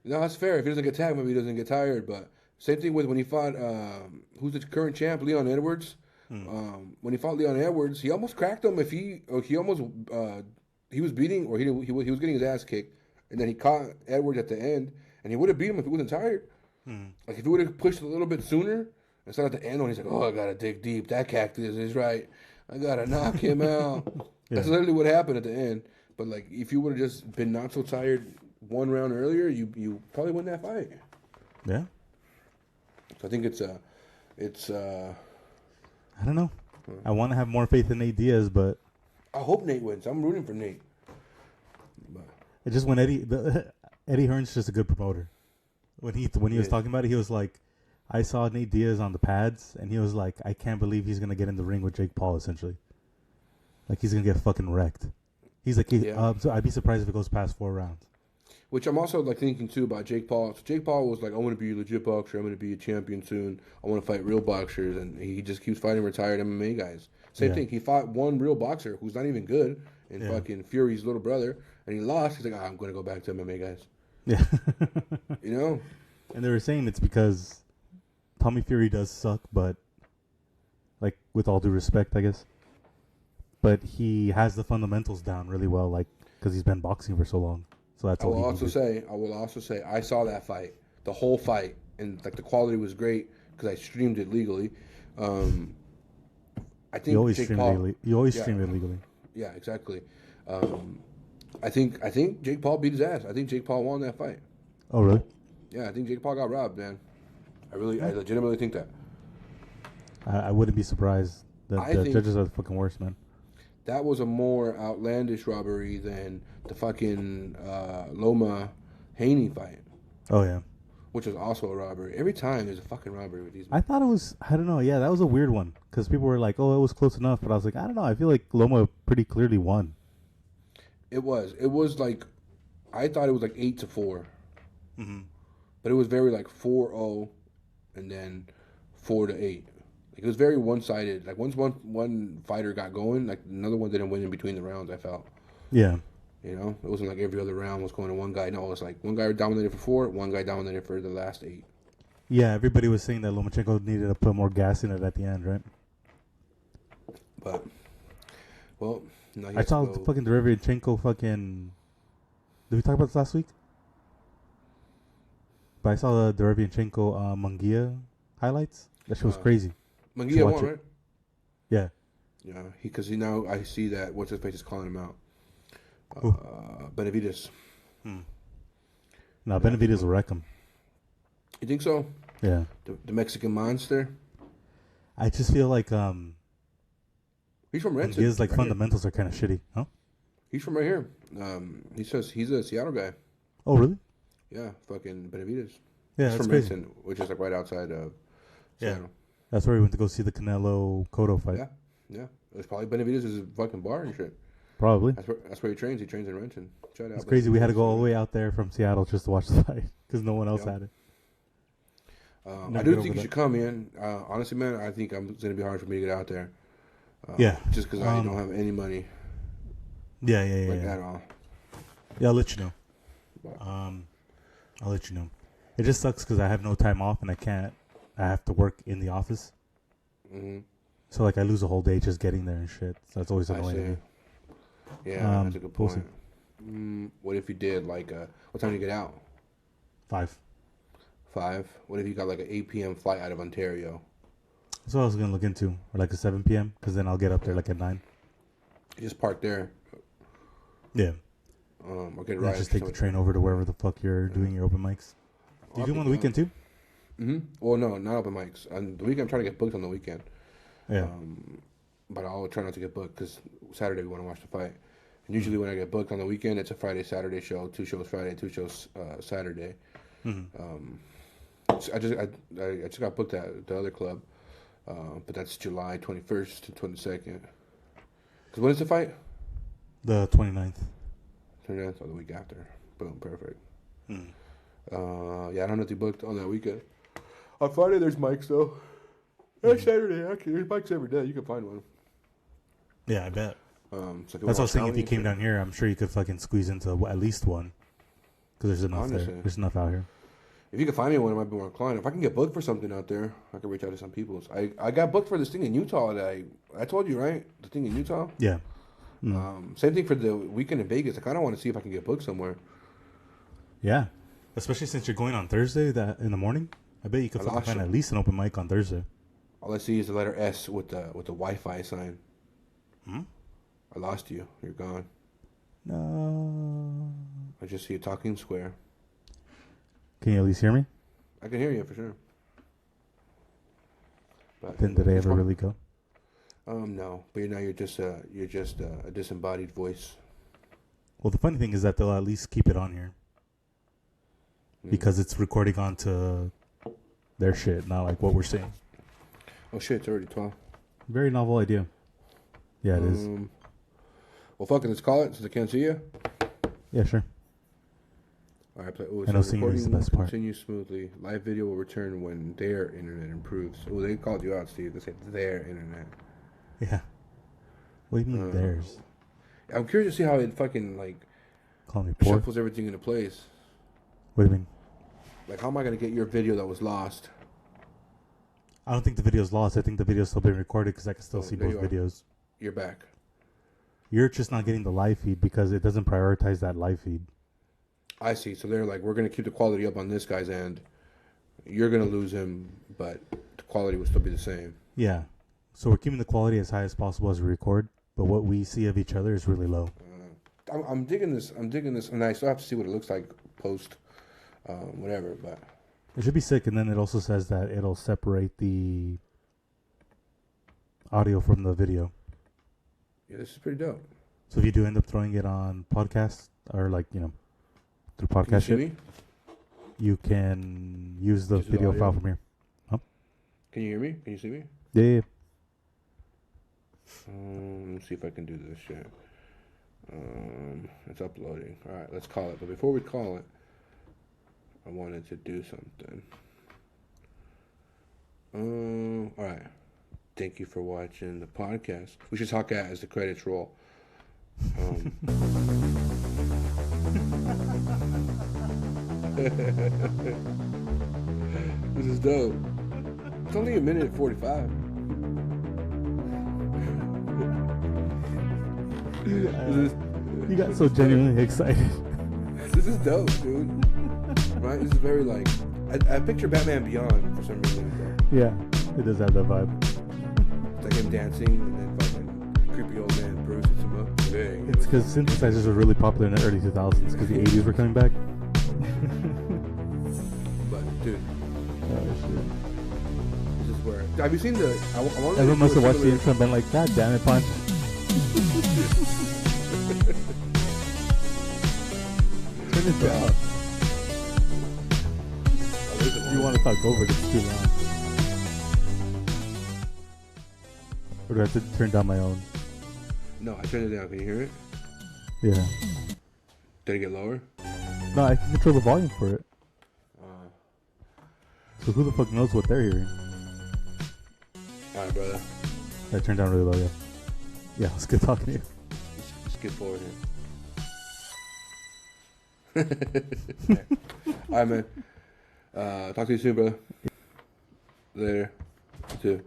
no, that's fair. If he doesn't get tagged, maybe he doesn't get tired. But same thing with when he fought who's the current champ, Leon Edwards. When he fought Leon Edwards, he almost cracked him. He was beating, or he was getting his ass kicked, and then he caught Edwards at the end, and he would have beat him if he wasn't tired. Like, if he would have pushed a little bit sooner, instead at the end when he's like, oh, I got to dig deep. That cactus is right. I got to knock him out. That's literally what happened at the end. But, like, if you would have just been not so tired one round earlier, you probably win that fight. Yeah. So I think it's I don't know. I want to have more faith in Nate Diaz, but I hope Nate wins. I'm rooting for Nate. But it just when Eddie Hearn's just a good promoter. When he was talking about it, he was like, I saw Nate Diaz on the pads, and he was like, I can't believe he's gonna get in the ring with Jake Paul. Essentially, like he's gonna get fucking wrecked. He's like, so I'd be surprised if it goes past 4 rounds. Which I'm also like thinking too about Jake Paul. So Jake Paul was like, I want to be a legit boxer. I'm going to be a champion soon. I want to fight real boxers, and he just keeps fighting retired MMA guys. Same thing. He fought one real boxer who's not even good, and fucking Fury's little brother, and he lost. He's like, I'm going to go back to MMA guys. Yeah, you know. And they were saying it's because Tommy Fury does suck, but like with all due respect, I guess. But he has the fundamentals down really well, like because he's been boxing for so long. So that's all. I will also say, I saw that fight, the whole fight, and like the quality was great because I streamed it legally. I think you always Jake stream Paul, legally. You always stream it legally. Yeah, exactly. I think Jake Paul beat his ass. I think Jake Paul won that fight. Oh really? Yeah, I think Jake Paul got robbed, man. I legitimately think that. I wouldn't be surprised. The judges are the fucking worst, man. That was a more outlandish robbery than the fucking Loma Haney fight. Oh yeah, which was also a robbery. Every time there's a fucking robbery with these. I thought it was. I don't know. Yeah, that was a weird one because people were like, "Oh, it was close enough," but I was like, I don't know. I feel like Loma pretty clearly won. It was. It was like, I thought it was like 8-4, but it was very like 4-0, and then 4-8. It was very one-sided. Like once one fighter got going, like another one didn't win in between the rounds. I felt. Yeah. You know, it wasn't like every other round was going to one guy. No, it was like one guy dominated for 4, one guy dominated for the last 8. Yeah, everybody was saying that Lomachenko needed to put more gas in it at the end, right? But, well, no, I saw fucking Derevyanchenko fucking. Did we talk about this last week? But I saw the Derevyanchenko Munguia highlights. That shit was crazy. Munguia won, right? Yeah. Yeah, because he now I see that what's his face is calling him out. Benavidez. No, Benavidez will wreck him. You think so? Yeah. The Mexican monster. I just feel like he's from Renton. His like fundamentals are kind of shitty, huh? He's from right here. He says he's a Seattle guy. Oh really? Yeah, fucking Benavidez. Yeah, he's that's from crazy. Renton, which is like right outside of Seattle. Yeah. That's where we went to go see the Canelo Cotto fight. Yeah. It's probably Benavidez' fucking bar and shit. Probably. That's where he trains. He trains in Renton. It's crazy. We had to go all the way out there from Seattle just to watch the fight because no one else had it. I do think you should come in. Honestly, man, I think it's going to be hard for me to get out there. Just because I don't have any money. Yeah. At all. Yeah, I'll let you know. I'll let you know. It just sucks because I have no time off and I have to work in the office. Mm-hmm. So, like, I lose a whole day just getting there and shit. So that's always annoying to me. Yeah, that's a good point. What if you did, like, what time do you get out? 5. 5? What if you got, like, an 8 p.m. flight out of Ontario? That's what I was going to look into. Or, like, a 7 p.m. Because then I'll get up there, like, at 9. You just park there. Yeah. Or get a ride. Just take the train over to wherever the fuck you're doing your open mics. Do you do them on the weekend, too? Mm-hmm. Well, no, not open mics. On the weekend, I'm trying to get booked on the weekend. Yeah. But I'll try not to get booked because Saturday we want to watch the fight. And usually when I get booked on the weekend, it's a Friday, Saturday show. 2 shows Friday, 2 shows Saturday. I just got booked at the other club, but that's July 21st to 22nd. Because when is the fight? The 29th. 29th, or the week after. Boom, perfect. I don't have to be booked on that weekend. On Friday, there's mics, though. Saturday, actually, there's mics every day. You can find one. Yeah, I bet. So that's what I was saying. If you came down here, I'm sure you could fucking squeeze into at least one. Because there's enough there. There's enough out here. If you can find me one, I might be more inclined. If I can get booked for something out there, I can reach out to some people. I got booked for this thing in Utah that I told you, right? The thing in Utah? Yeah. Same thing for the weekend in Vegas. I kind of want to see if I can get booked somewhere. Yeah. Especially since you're going on Thursday in the morning. I bet you could fucking find at least an open mic on Thursday. All I see is the letter S with the Wi-Fi sign. I lost you. You're gone. No. I just see a talking square. Can you at least hear me? I can hear you for sure. But then did I ever really go? No, but you're just a disembodied voice. Well, the funny thing is that they'll at least keep it on here because it's recording onto their shit, not like what we're saying. Oh shit! It's already 12. Very novel idea. Yeah, it is. Well, fuck it. Let's call it since I can't see you. Yeah, sure. All right, play. I know singing is the best part. Continue smoothly. Live video will return when their internet improves. Oh, they called you out, Steve. They said their internet. Yeah. What do you mean theirs? I'm curious to see how it fucking like Call me poor. shuffles everything into place. What do you mean? Like, how am I gonna get your video that was lost? I don't think the video's lost. I think the video's still being recorded because I can still see there both you are. videos. You're back. You're just not getting the live feed because it doesn't prioritize that live feed. I see. So they're like, we're gonna keep the quality up on this guy's end. You're gonna lose him, but the quality will still be the same. Yeah. So we're keeping the quality as high as possible as we record, but what we see of each other is really low. I'm digging this. And I still have to see what it looks like post, whatever. But It should be sick, and then it also says that it'll separate the audio from the video. yeah, this is pretty dope. So if you do end up throwing it on podcast or like, through Can you podcast see shit, me? you can use the Use the video audio. file from here. Can you hear me? Can you see me? Yeah. Let me see if I can do this shit. It's uploading. All right, let's call it. But before we call it, I wanted to do something. All right. Thank you for watching the podcast. We should talk as the credits roll. This is dope. It's only a minute and 45. You got so genuinely excited. This is dope, dude. Right? This is very like I picture Batman Beyond for some reason. Yeah, it does have that vibe. It's like him dancing and then fucking creepy old man Bruce hits him up. Bang. It's because synthesizers were really popular in the early 2000s because the 80s were coming back. But dude, Oh, shit. this is where have you seen the? I wanted to Everyone must do have a watched the similar- intro and been like, God damn it, Punch. Turn it down. You want to talk over it, it's too loud. Or do I have to turn down my own? No, I turned it down. Can you hear it? Yeah. Did it get lower? No, I can control the volume for it. So who the fuck knows what they're hearing? All right, brother. I turned down really low, yeah. Yeah, it's good talking to you. Let's skip forward here. All right, man. Talk to you soon, brother. Later. You too.